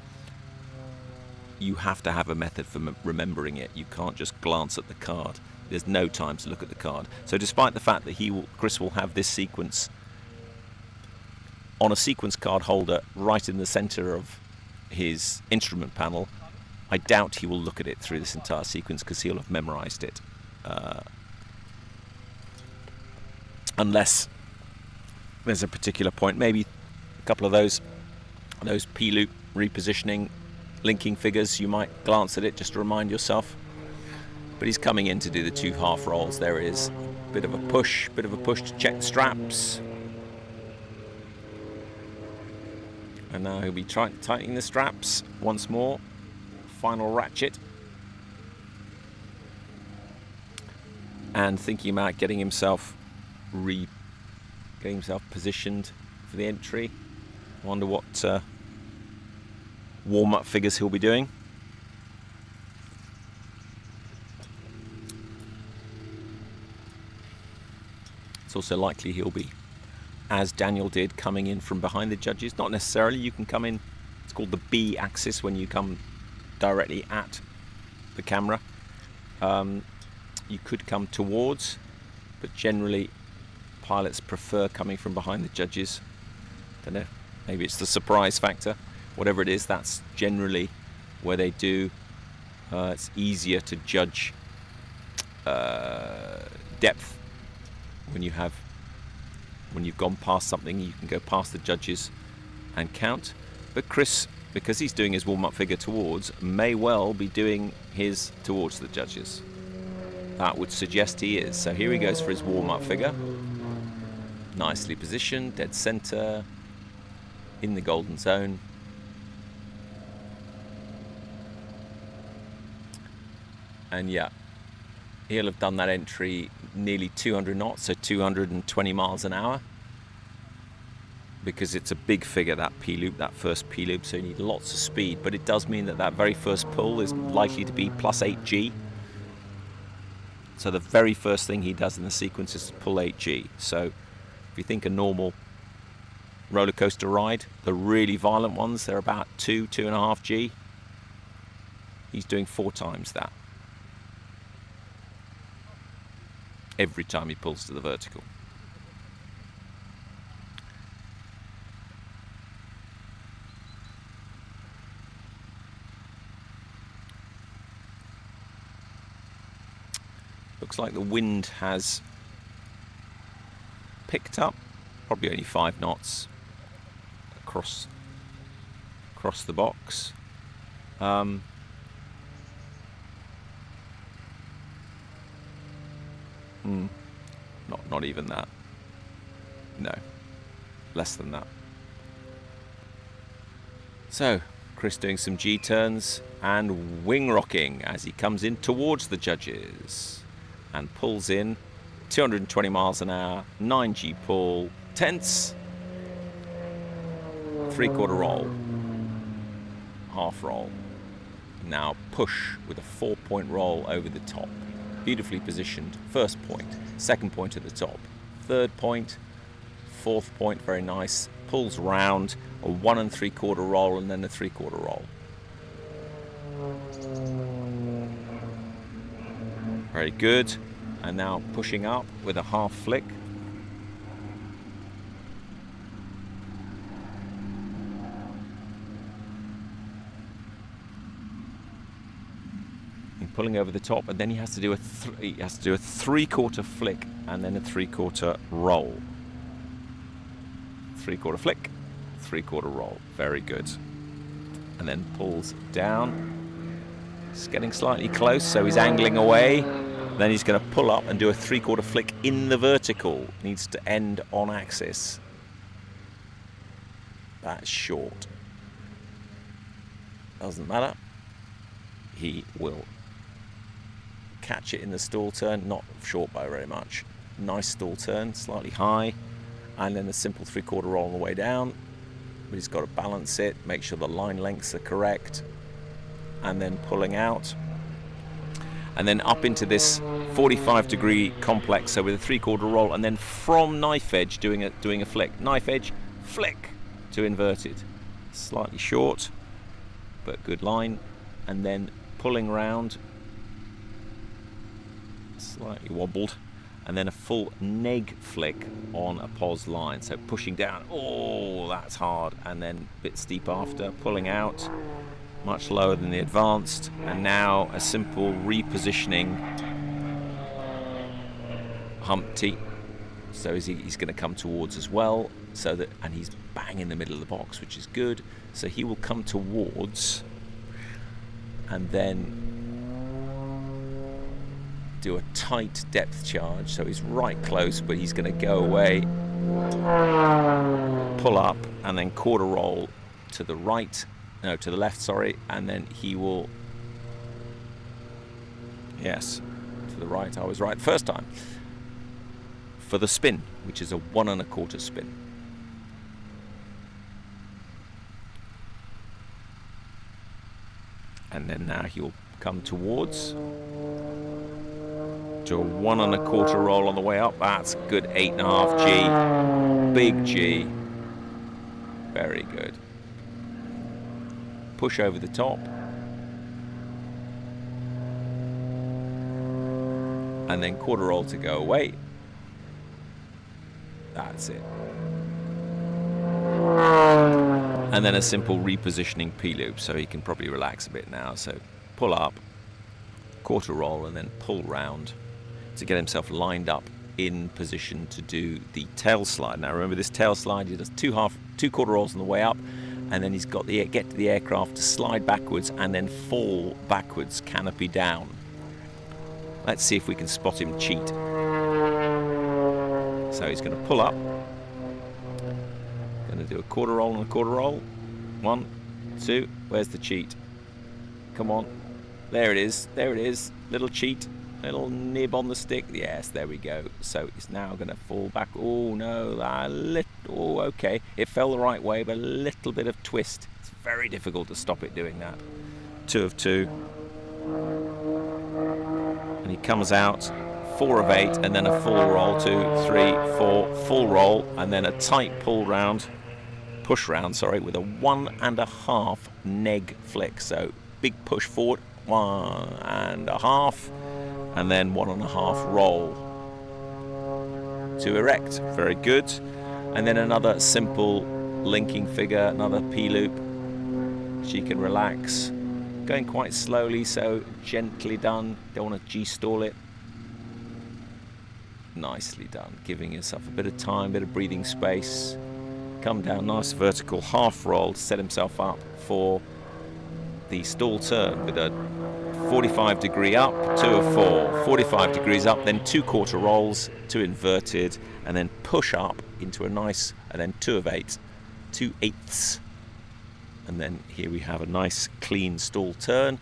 you have to have a method for remembering it. You can't just glance at the card. There's no time to look at the card. So despite the fact that Chris will have this sequence on a sequence card holder right in the center of his instrument panel, I doubt he will look at it through this entire sequence because he'll have memorized it. Unless there's a particular point, maybe a couple of those P-loop repositioning linking figures, you might glance at it just to remind yourself. But he's coming in to do the 2 half rolls. There is a bit of a push to check straps. And now he'll be tightening the straps once more. Final ratchet. And thinking about getting himself positioned for the entry. I wonder what warm-up figures he'll be doing. It's also likely he'll be, as Daniel did, coming in from behind the judges. Not necessarily. You can come in, it's called the B axis when you come directly at the camera. You could come towards, but generally pilots prefer coming from behind the judges. Don't know, maybe it's the surprise factor. Whatever it is, that's generally where they do. It's easier to judge depth when you've gone past something. You can go past the judges and count. But Chris, because he's doing his warm-up figure towards, may well be doing his towards the judges. That would suggest he is. So here he goes for his warm-up figure. Nicely positioned, dead center, in the golden zone. And yeah, he'll have done that entry nearly 200 knots, so 220 miles an hour. Because it's a big figure, that P-loop, that first P-loop, so you need lots of speed. But it does mean that that very first pull is likely to be plus 8G. So the very first thing he does in the sequence is to pull 8G. So if you think a normal roller coaster ride, the really violent ones, they're about 2.5G. He's doing 4 times that every time he pulls to the vertical. Looks like the wind has picked up, probably only 5 knots across the box. Not even that. No, less than that. So Chris doing some G-turns and wing rocking as he comes in towards the judges and pulls in 220 miles an hour, 9G pull, tenths, 3/4 roll, half roll. Now push with a 4-point roll over the top. Beautifully positioned. First point, second point at the top, third point, fourth point, very nice. Pulls round a 1 3/4 roll and then a 3/4 roll. Very good. And now pushing up with a half flick. And pulling over the top, and then he has to do a 3/4 flick and then a 3/4 roll. 3/4 flick, 3/4 roll. Very good. And then pulls down. It's getting slightly close, so he's angling away. Then he's going to pull up and do a 3/4 flick in the vertical. Needs to end on axis. That's short. Doesn't matter. He will catch it in the stall turn. Not short by very much. Nice stall turn, slightly high. And then a simple 3/4 roll on the way down. But he's got to balance it, make sure the line lengths are correct. And then pulling out. And then up into this 45-degree complex, so with a 3/4 roll, and then from knife edge doing a flick. Knife edge, flick to inverted. Slightly short, but good line. And then pulling round, slightly wobbled, and then a full neg flick on a pos line. So pushing down, oh, that's hard, and then a bit steep after, pulling out. Much lower than the advanced, and now a simple repositioning Humpty. So he's going to come towards as well, so that, and he's bang in the middle of the box, which is good. So he will come towards, and then do a tight depth charge. So he's right close, but he's going to go away, pull up, and then 1/4 roll to the right. No, to the left, sorry, and then he will, yes, to the right, I was right the first time, for the spin, which is a 1 1/4 spin. And then now he'll come towards, to a 1 1/4 roll on the way up. That's good, 8.5 G, big G, very good. Push over the top, and then 1/4 roll to go away. That's it. And then a simple repositioning P-loop, so he can probably relax a bit now. So pull up, 1/4 roll, and then pull round to get himself lined up in position to do the tail slide. Now remember, this tail slide, he does 2 1/4 rolls on the way up, and then he's got to get to the aircraft to slide backwards and then fall backwards, canopy down. Let's see if we can spot him cheat. So he's going to pull up, going to do a 1/4 roll and a 1/4 roll. 1, 2, where's the cheat? Come on, there it is, little cheat, little nib on the stick. Yes, there we go. So it's now going to fall back. Oh no, oh okay, it fell the right way, but a little bit of twist. It's very difficult to stop it doing that. 2 of 2, and he comes out 4 of 8, and then a full roll. 2, 3, 4, full roll, and then a tight pull round, push round, sorry, with a 1 1/2 neg flick. So big push forward, 1 1/2, and then 1 1/2 roll to erect. Very good. And then another simple linking figure, another P-loop. She can relax. Going quite slowly, so gently done. Don't want to G-stall it. Nicely done. Giving yourself a bit of time, bit of breathing space. Come down, nice vertical half roll to set himself up for the stall turn with a 45-degree up, 2 of 4, 45 degrees up, then 2 1/4 rolls to inverted, and then push up into a nice, and then 2 of 8, 2/8. And then here we have a nice clean stall turn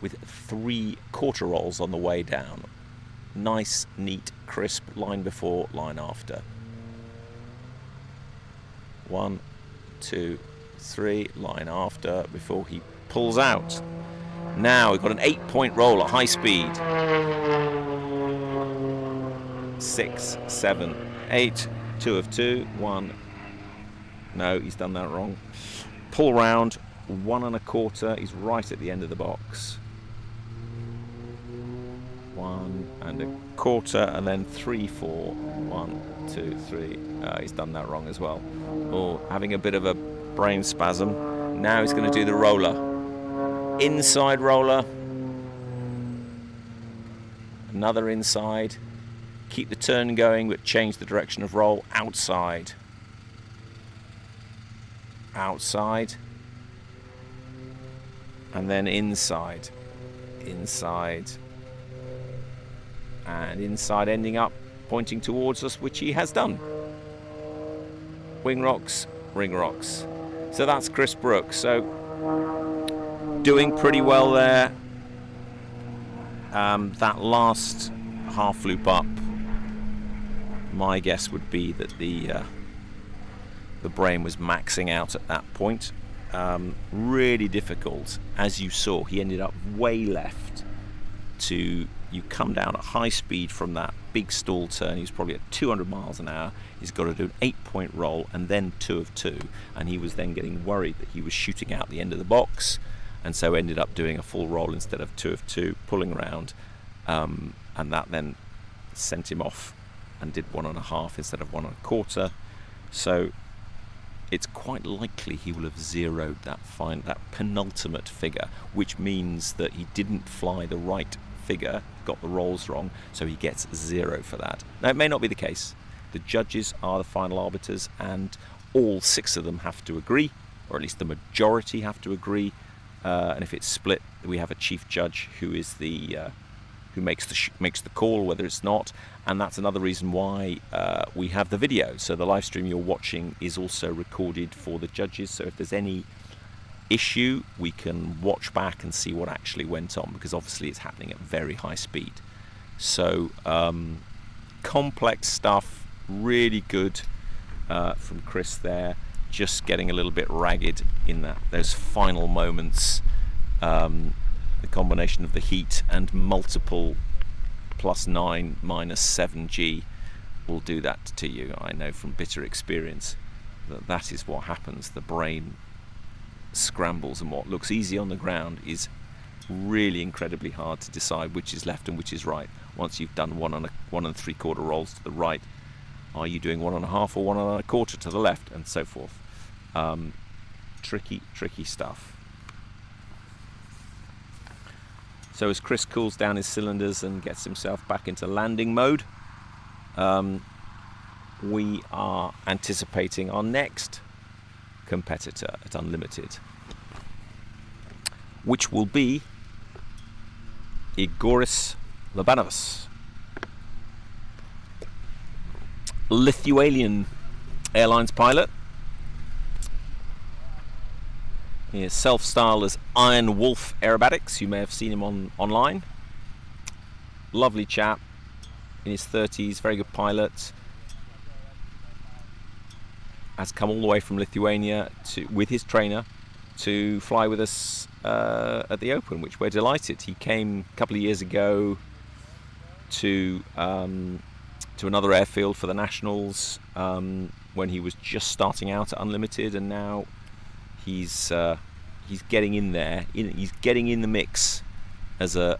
with 3 1/4 rolls on the way down. Nice, neat, crisp, line before, line after. 1, 2, 3, line after before he pulls out. Now we've got an 8-point roll at high speed. 6, 7, 8, 2 of 2, 1, No, he's done that wrong. Pull round, 1 1/4. He's right at the end of the box. 1 1/4, and then 3 4. 1 2 3. He's done that wrong as well. Oh, having a bit of a brain spasm. Now he's going to do the roller. Inside roller. Another inside. Keep the turn going, but change the direction of roll. Outside. Outside. And then inside. Inside. And inside, ending up pointing towards us, which he has done. Wing rocks, ring rocks. So that's Chris Brooks. So doing pretty well there. That last half loop up, my guess would be that the brain was maxing out at that point. Really difficult. As you saw, he ended up way left. You come down at high speed from that big stall turn. He was probably at 200 miles an hour. He's got to do an 8-point roll and then 2 of 2. And he was then getting worried that he was shooting out the end of the box, and so ended up doing a full roll instead of 2 of 2, pulling around. And that then sent him off and did 1 1/2 instead of 1 1/4. So it's quite likely he will have zeroed that penultimate figure, which means that he didn't fly the right figure, got the rolls wrong, so he gets 0 for that. Now, it may not be the case. The judges are the final arbiters, and all 6 of them have to agree, or at least the majority have to agree. And if it's split, we have a chief judge who is who makes the call whether it's not. And that's another reason why we have the video. So the live stream you're watching is also recorded for the judges. So if there's any issue, we can watch back and see what actually went on, because obviously it's happening at very high speed. So complex stuff, really good from Chris there. Just getting a little bit ragged in those final moments. The combination of the heat and multiple +9 -7G will do that to you. I know from bitter experience that is what happens. The brain scrambles, and what looks easy on the ground is really incredibly hard to decide which is left and which is right. Once you've done 1 3/4 rolls to the right, are you doing 1 1/2 or 1 1/4 to the left, and so forth. Tricky stuff. So as Chris cools down his cylinders and gets himself back into landing mode, we are anticipating our next competitor at Unlimited, which will be Igoris Labanovas, Lithuanian Airlines pilot. He is self-styled as Iron Wolf Aerobatics. You may have seen him online. Lovely chap, in his 30s, very good pilot. Has come all the way from Lithuania with his trainer to fly with us at the Open, which we're delighted. He came a couple of years ago to another airfield for the Nationals when he was just starting out at Unlimited, and now he's getting in there. He's getting in the mix as a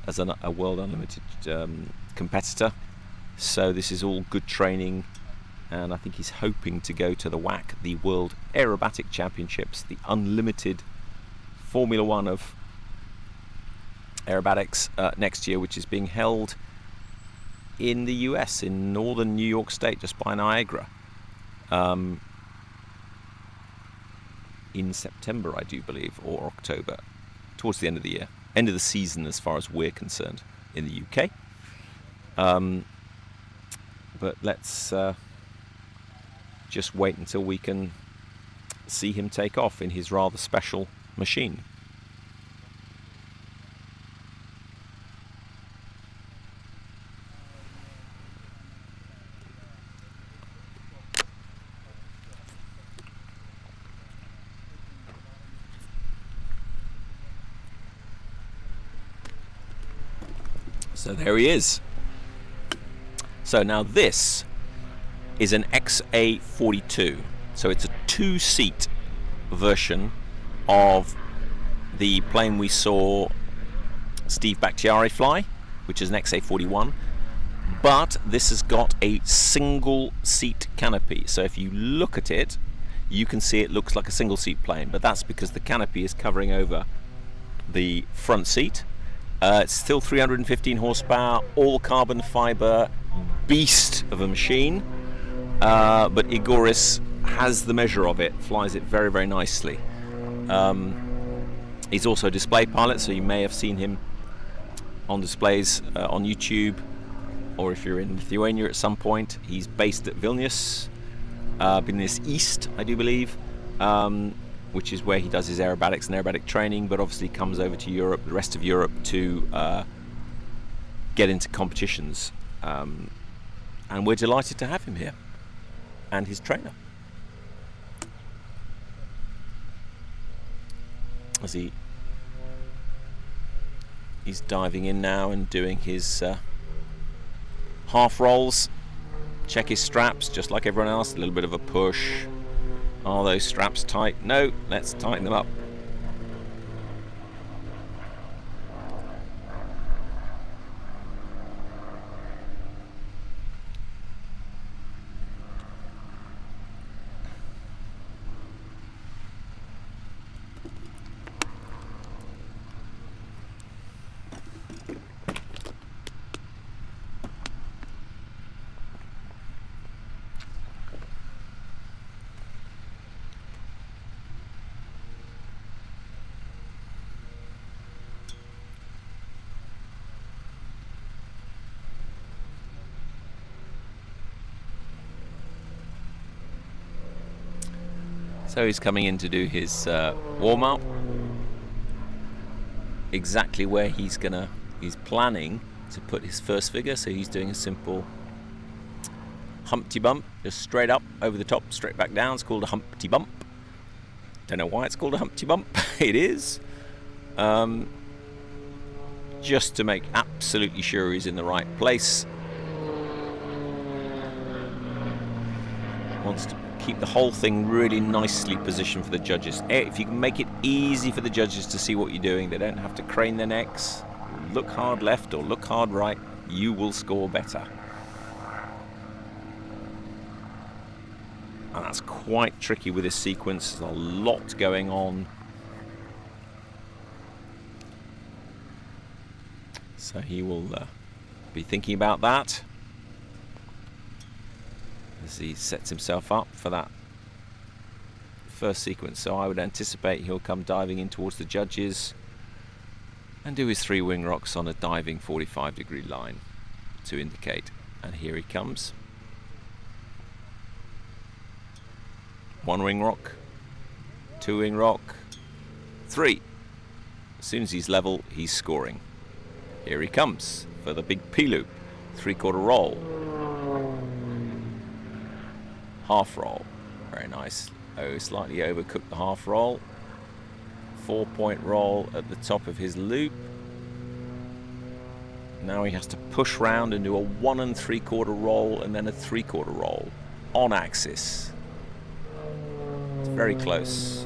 World Unlimited competitor. So this is all good training, and I think he's hoping to go to the WAC, the World Aerobatic Championships, the Unlimited Formula One of aerobatics next year, which is being held in the US, in northern New York State, just by Niagara. In September, I do believe, or October, towards the end of the year, end of the season as far as we're concerned in the UK. But let's just wait until we can see him take off in his rather special machine. So there he is. So now this is an XA42. So it's a 2-seat version of the plane we saw Steve Bakhtiari fly, which is an XA-41, but this has got a single seat canopy. So if you look at it, you can see it looks like a single seat plane, but that's because the canopy is covering over the front seat. It's still 315 horsepower, all carbon fiber, beast of a machine, but Igoris has the measure of it, flies it very, very nicely. He's also a display pilot, so you may have seen him on displays on YouTube, or if you're in Lithuania at some point. He's based at Vilnius, Vilnius East, I do believe, which is where he does his aerobatics and aerobatic training, but obviously comes over to Europe, the rest of Europe, to get into competitions. And we're delighted to have him here, and his trainer. As he's diving in now and doing his half rolls. Check his straps, just like everyone else. A little bit of a push. Are those straps tight? No, let's tighten them up. So he's coming in to do his warm-up. Exactly where he's planning to put his first figure, so he's doing a simple Humpty bump, just straight up, over the top, straight back down. It's called a Humpty bump. Don't know why it's called a Humpty bump. It is. Just to make absolutely sure he's in the right place. Wants to keep the whole thing really nicely positioned for the judges. If you can make it easy for the judges to see what you're doing, they don't have to crane their necks, look hard left or look hard right, you will score better. And that's quite tricky with this sequence. There's a lot going on. So he will be thinking about that as he sets himself up for that first sequence. So I would anticipate he'll come diving in towards the judges and do his 3 wing rocks on a diving 45-degree line to indicate. And here he comes. 1 wing rock, 2 wing rock, 3. As soon as he's level, he's scoring. Here he comes for the big P-loop. 3/4 roll. Half roll. Very nice. Oh, slightly overcooked the half roll. 4-point roll at the top of his loop. Now he has to push round and do a 1 3/4 roll and then a 3/4 roll on axis. It's very close.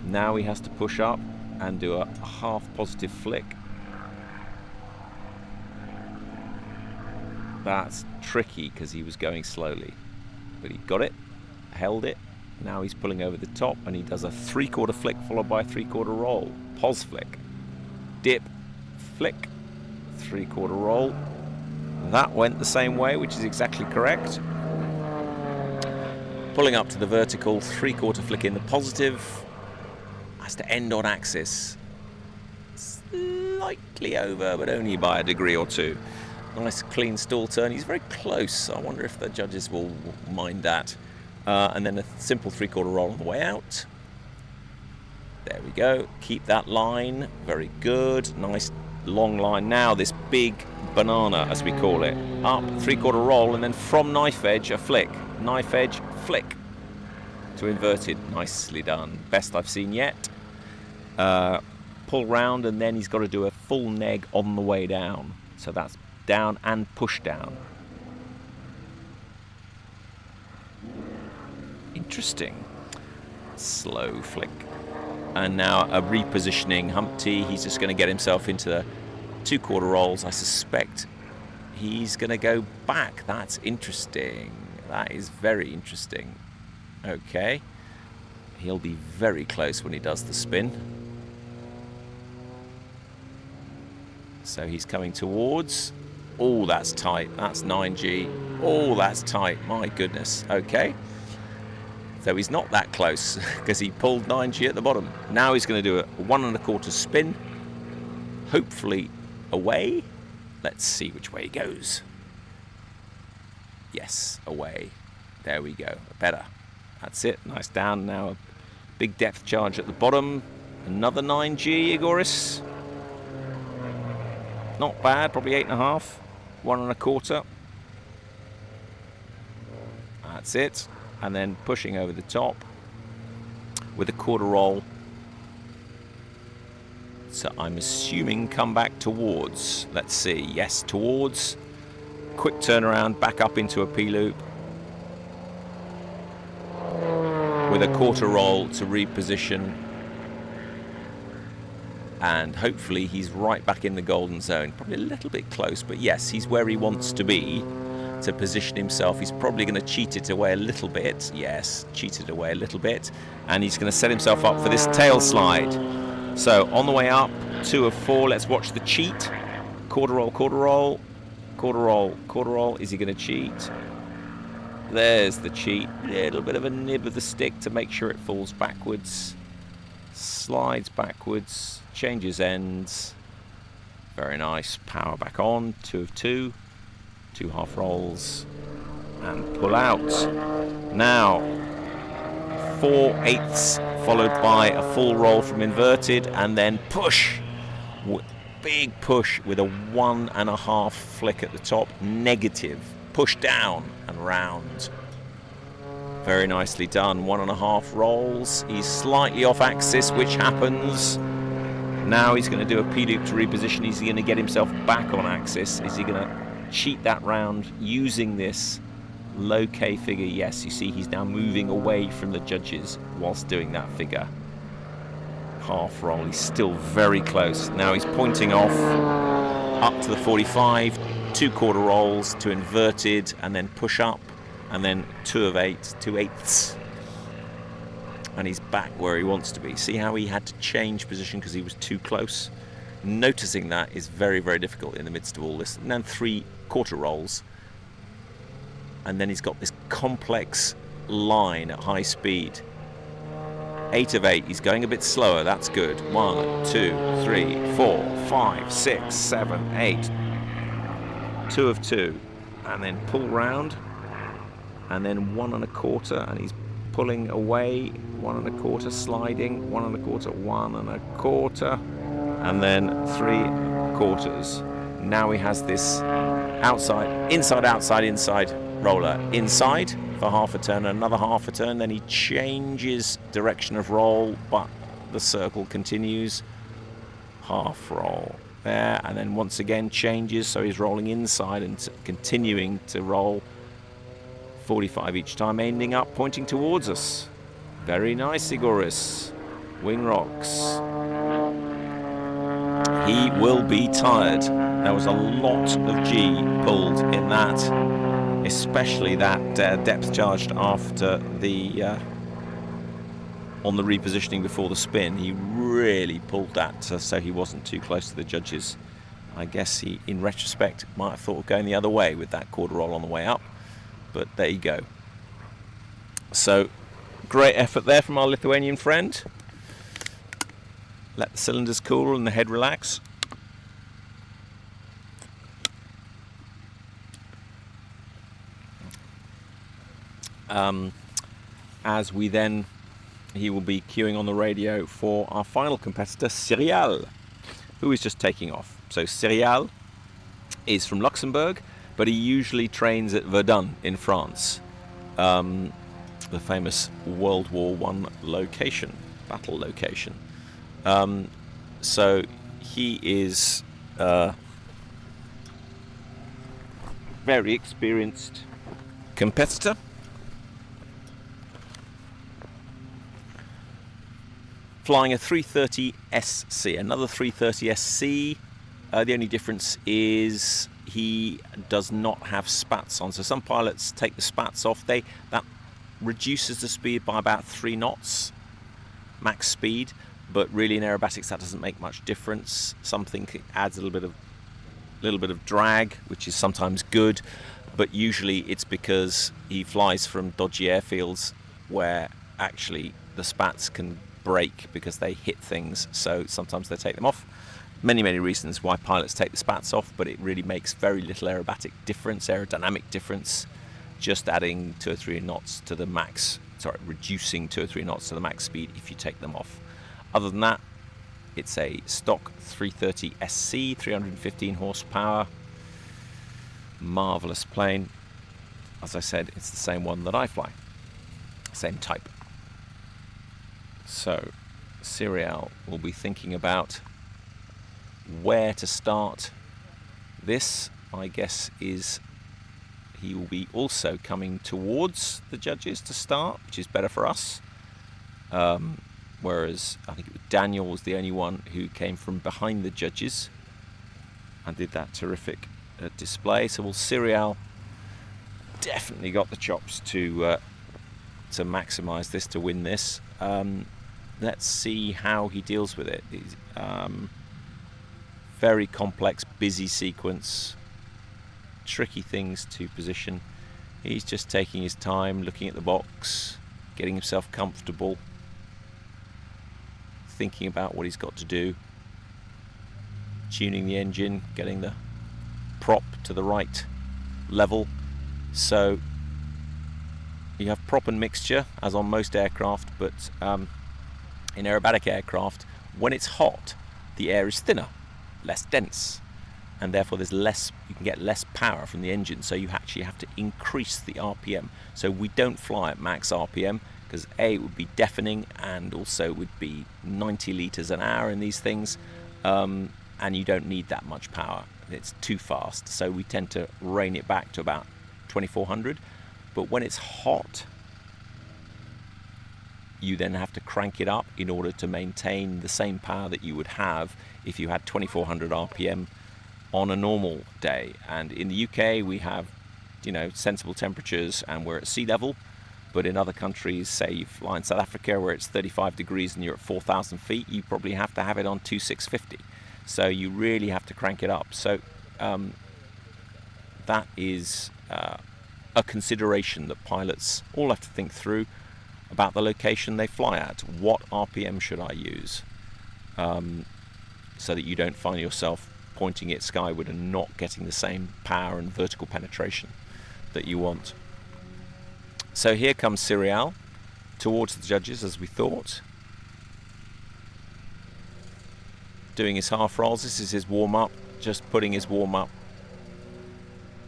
Now he has to push up and do a half positive flick. That's tricky because he was going slowly, but he got it, held it. Now he's pulling over the top and he does a 3/4 flick followed by a 3/4 roll. Pos flick, dip, flick, 3/4 roll. That went the same way, which is exactly correct. Pulling up to the vertical, 3/4 flick in the positive. Has to end on axis. Slightly over, but only by a degree or 2. Nice clean stall turn. He's very close. I wonder if the judges will mind that. And then a simple 3/4 roll on the way out. There we go. Keep that line. Very good. Nice long line. Now this big banana, as we call it. Up, 3/4 roll, and then from knife edge, a flick. Knife edge, flick. To inverted. Nicely done. Best I've seen yet. Pull round, and then he's got to do a full neg on the way down. So that's down and push down. Interesting. Slow flick. And now a repositioning Humpty. He's just going to get himself into the 2/4 rolls. I suspect he's going to go back. That's interesting. That is very interesting. Okay. He'll be very close when he does the spin. So he's coming towards. Oh, that's tight. That's 9G. Oh, that's tight. My goodness. Okay. So he's not that close because he pulled 9G at the bottom. Now he's going to do a 1 1/4 spin. Hopefully away. Let's see which way he goes. Yes, away. There we go. Better. That's it. Nice down now. A big depth charge at the bottom. Another 9G, Igoris. Not bad. Probably 8.5. 1 1/4. That's it. And then pushing over the top with a 1/4 roll. So I'm assuming come back towards. Let's see. Yes, towards. Quick turnaround back up into a P-loop. With a 1/4 roll to reposition. And hopefully he's right back in the golden zone. Probably a little bit close, but yes, he's where he wants to be to position himself. He's probably going to cheat it away a little bit. Yes, cheat it away a little bit. And he's going to set himself up for this tail slide. So on the way up, 2 of 4. Let's watch the cheat. 1/4 roll, 1/4 roll, 1/4 roll, 1/4 roll. Is he going to cheat? There's the cheat. Little bit of a nib of the stick to make sure it falls backwards. Slides backwards. Changes ends. Very nice. Power back on. 2 of 2. 2 half rolls. And pull out. Now, 4/8 followed by a full roll from inverted. And then push. Big push with a 1 1/2 flick at the top. Negative. Push down and round. Very nicely done. 1 1/2 rolls. He's slightly off axis, which happens. Now he's going to do a P-loop to reposition. Is he going to get himself back on axis? Is he going to cheat that round using this low K figure? Yes, you see he's now moving away from the judges whilst doing that figure. Half roll. He's still very close. Now he's pointing off up to the 45. 2 1/4 rolls to inverted and then push up. And then 2 of 8, 2/8. And he's back where he wants to be. See how he had to change position because he was too close? Noticing that is very, very difficult in the midst of all this. And then 3 1/4 rolls. And then he's got this complex line at high speed. 8 of 8. He's going a bit slower. That's good. 1, 2, 3, 4, 5, 6, 7, 8. 2 of 2. And then pull round. And then 1 1/4, and he's pulling away. 1 1/4, sliding. 1 1/4, 1 1/4, and then 3 1/4. Now he has this outside, inside, outside, inside roller. Inside for half a turn, another half a turn. Then he changes direction of roll, but the circle continues. Half roll there, and then once again changes. So he's rolling inside and continuing to roll. 45 each time, ending up pointing towards us. Very nice, Igoris. Wing rocks. He will be tired. There was a lot of G pulled in that, especially that depth charged after the on the repositioning before the spin. He really pulled that so he wasn't too close to the judges. I guess he, in retrospect, might have thought of going the other way with that 1/4 roll on the way up. But there you go. So, great effort there from our Lithuanian friend. Let the cylinders cool and the head relax. As we then, he will be queuing on the radio for our final competitor, Cyrial, who is just taking off. So Cyrial is from Luxembourg, but he usually trains at Verdun in France, the famous World War I location, battle location. So he is very experienced competitor. flying a 330 SC, another 330 SC. The only difference is he does not have spats on. So some pilots take the spats off. That reduces the speed by about 3 knots, max speed. But really in aerobatics that doesn't make much difference. Something adds a little bit of drag, which is sometimes good, but usually it's because he flies from dodgy airfields where actually the spats can break because they hit things, so sometimes they take them off. Many reasons why pilots take the spats off, but it really makes very little aerodynamic difference, just adding 2 or 3 knots to the max, reducing 2 or 3 knots to the max speed if you take them off. Other than that, it's a stock 330 SC, 315 horsepower, marvelous plane. As I said, it's the same one that I fly, same type. So Cyril will be thinking about where to start. This, I guess, is he will be also coming towards the judges to start, which is better for us. Whereas I think Daniel was the only one who came from behind the judges and did that terrific display. So Cyril definitely got the chops to maximise this, to win this. Let's see how he deals with it. Very complex, busy sequence, tricky things to position. He's just taking his time, looking at the box, getting himself comfortable, thinking about what he's got to do, tuning the engine, getting the prop to the right level. So you have prop and mixture as on most aircraft, but in aerobatic aircraft, when it's hot, the air is thinner, less dense, and therefore there's less, you can get less power from the engine, so you actually have to increase the RPM. So we don't fly at max RPM because A, it would be deafening, and also would be 90 litres an hour in these things, and you don't need that much power. It's too fast, so we tend to rein it back to about 2400. But when it's hot, you then have to crank it up in order to maintain the same power that you would have if you had 2400 RPM on a normal day. And in the UK we have, sensible temperatures and we're at sea level, but in other countries, say you fly in South Africa where it's 35 degrees and you're at 4,000 feet, you probably have to have it on 2650. So you really have to crank it up. So that is a consideration that pilots all have to think through about the location they fly at. What RPM should I use? So that you don't find yourself pointing it skyward and not getting the same power and vertical penetration that you want. So here comes Cyril towards the judges, as we thought, doing his half rolls. This is his warm-up, just putting his warm-up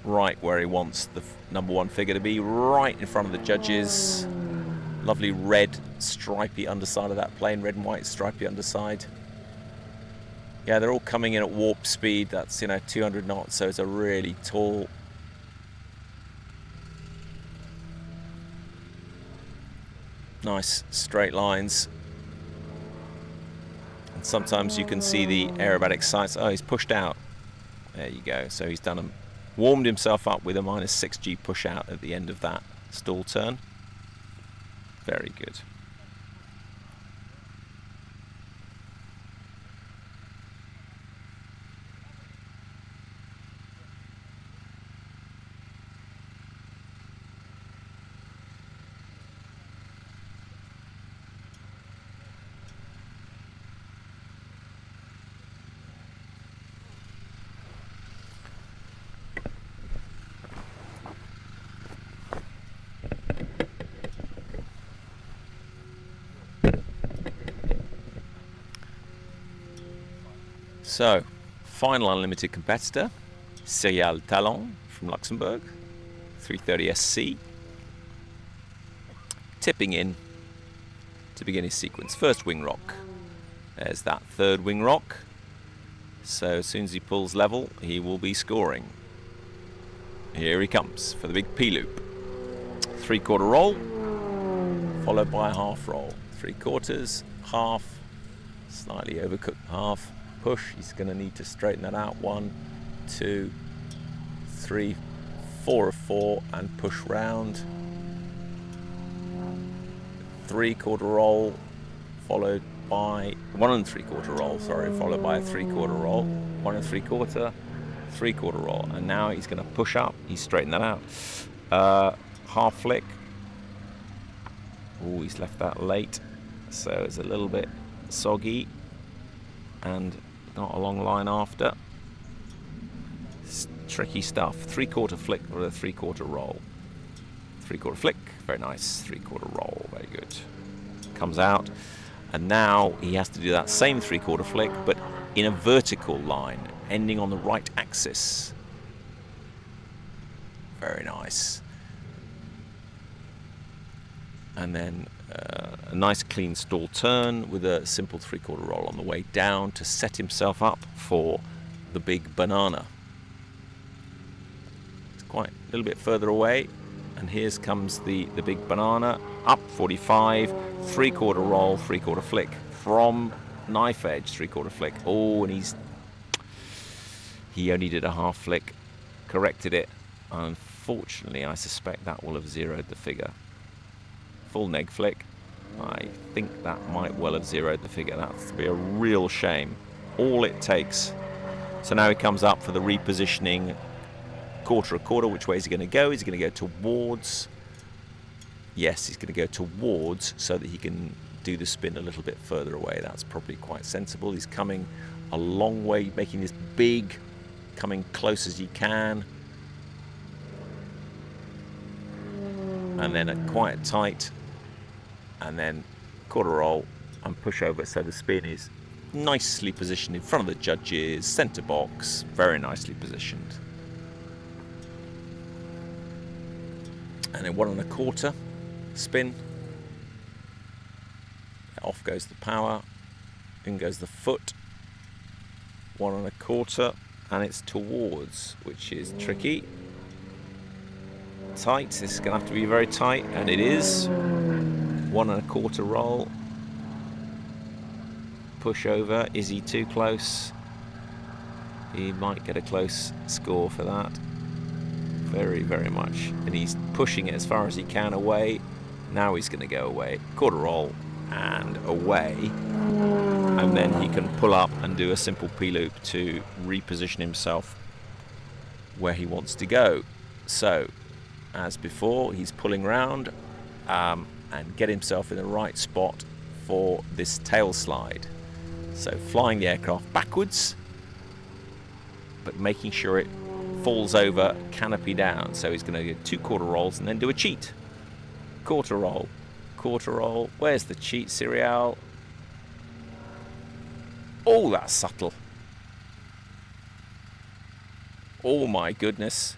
right where he wants the number 1 figure to be, right in front of the judges. Lovely red stripy underside of that plane, red and white stripy underside. Yeah, they're all coming in at warp speed. That's 200 knots, so it's a really tall, nice straight lines. And sometimes you can see the aerobatic sights. Oh, he's pushed out. There you go. So he's warmed himself up with a -6G push out at the end of that stall turn. Very good. So, final unlimited competitor, Cyril Talon from Luxembourg, 330 SC, tipping in to begin his sequence. First wing rock. There's that third wing rock. So as soon as he pulls level, he will be scoring. Here he comes for the big P-loop. 3/4 roll, followed by a half roll. 3/4, half, Slightly overcooked half. Push. He's going to need to straighten that out. 1, 2, 3, 4 of 4, and push round. 3/4 roll, followed by 1 3/4 roll. Sorry, followed by a 3/4 roll. 1 3/4, 3/4 roll, and now he's going to push up. He's straightened that out. Half flick. Oh, he's left that late, so it's a little bit soggy and not a long line after. It's tricky stuff. 3/4 flick or a 3/4 roll. 3/4 flick, very nice. 3/4 roll, very good. Comes out, and now he has to do that same 3/4 flick, but in a vertical line, ending on the right axis. Very nice. And then a nice clean stall turn with a simple 3/4 roll on the way down to set himself up for the big banana. It's quite a little bit further away, and here comes the big banana. Up 45, 3/4 roll, 3/4 flick from knife edge, 3/4 flick. Oh, and he only did a half flick, corrected it. Unfortunately, I suspect that will have zeroed the figure. Full neg flick. I think that might well have zeroed the figure. That's to be a real shame. All it takes. So now he comes up for the repositioning. 1/4. Which way is he going to go? Is he going to go towards? Yes, he's going to go towards so that he can do the spin a little bit further away. That's probably quite sensible. He's coming a long way, making this big, coming close as he can. And then a quite tight, and then 1/4 roll and push over, so the spin is nicely positioned in front of the judges, centre box, very nicely positioned. And then 1 1/4 spin. Off goes the power, in goes the foot. 1 1/4, and it's towards, which is tricky. Tight. This is going to have to be very tight, and it is. 1 1/4 roll. Push over. Is he too close? He might get a close score for that. Very, very much. And he's pushing it as far as he can away. Now he's going to go away. 1/4 roll and away. And then he can pull up and do a simple P-loop to reposition himself where he wants to go. So, as before, he's pulling round and get himself in the right spot for this tail slide. So flying the aircraft backwards, but making sure it falls over canopy down. So he's going to do 2/4 rolls and then do a cheat. 1/4 roll, 1/4 roll. Where's the cheat, Serial? Oh, that's subtle. Oh my goodness,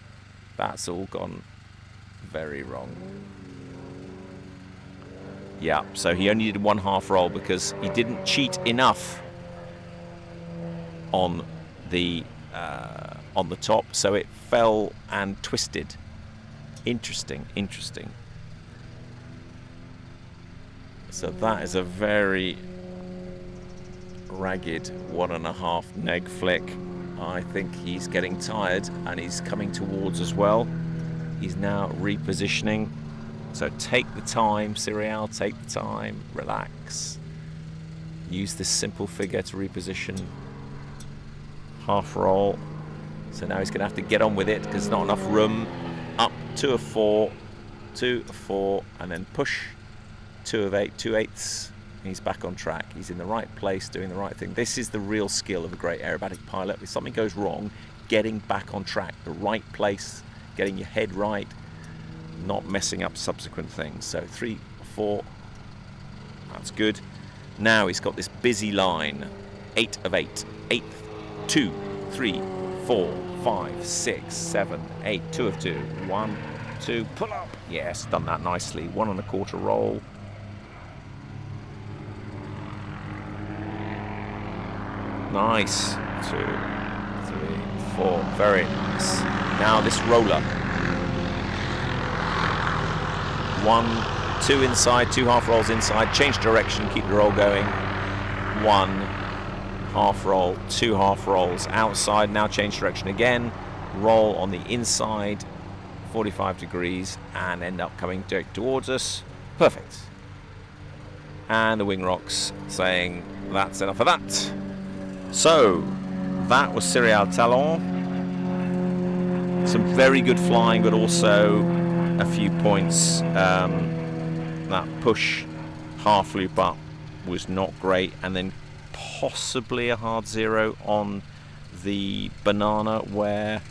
that's all gone very wrong. Yeah, so he only did 1/2 roll because he didn't cheat enough on the top, so it fell and twisted. Interesting, interesting. So that is a very ragged 1.5 neg flick. I think he's getting tired and he's coming towards as well. He's now repositioning. So take the time, Serial, take the time, relax. Use this simple figure to reposition. 1/2 roll. So now he's going to have to get on with it because there's not enough room. Up 2 of 4, 2 of 4, and then push 2 of 8, 2/8. He's back on track. He's in the right place, doing the right thing. This is the real skill of a great aerobatic pilot. If something goes wrong, getting back on track, the right place, getting your head right, not messing up subsequent things. So 3, 4, that's good. Now he's got this busy line. 8 of 8, 8, 2, 3, 4, 5, 6, 7, 8, 2 of 2, 1, 2, pull up. Yes, done that nicely. 1 1/4 roll. Nice. 2, 3, 4, very nice. Now this roller. 1, 2 inside, 2 half rolls inside, change direction, keep the roll going. one half roll, 2 half rolls outside, now change direction again, roll on the inside, 45 degrees, and end up coming direct towards us. Perfect. And the wing rocks saying that's enough of that. So that was Serial Talon. Some very good flying, but also a few points. That push half loop up was not great, and then possibly a hard zero on the banana, where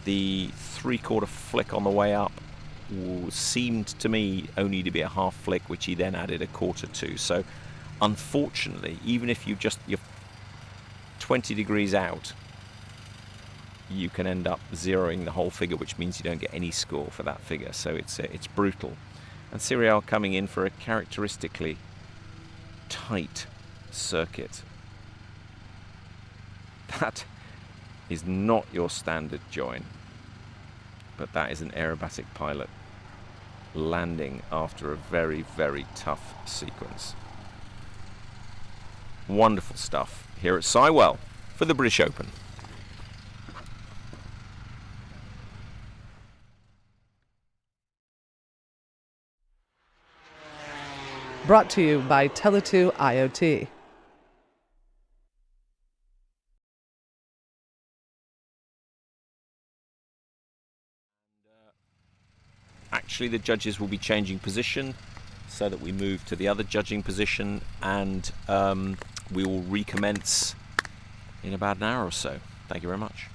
the 3/4 flick on the way up seemed to me only to be a half flick, which he then added a quarter to. So unfortunately, even if you're 20 degrees out, you can end up zeroing the whole figure, which means you don't get any score for that figure. So it's brutal. And Serial coming in for a characteristically tight circuit. That is not your standard join, but that is an aerobatic pilot landing after a very, very tough sequence. Wonderful stuff here at Sywell for the British Open. Brought to you by Tele2 IoT. Actually, the judges will be changing position so that we move to the other judging position, and we will recommence in about an hour or so. Thank you very much.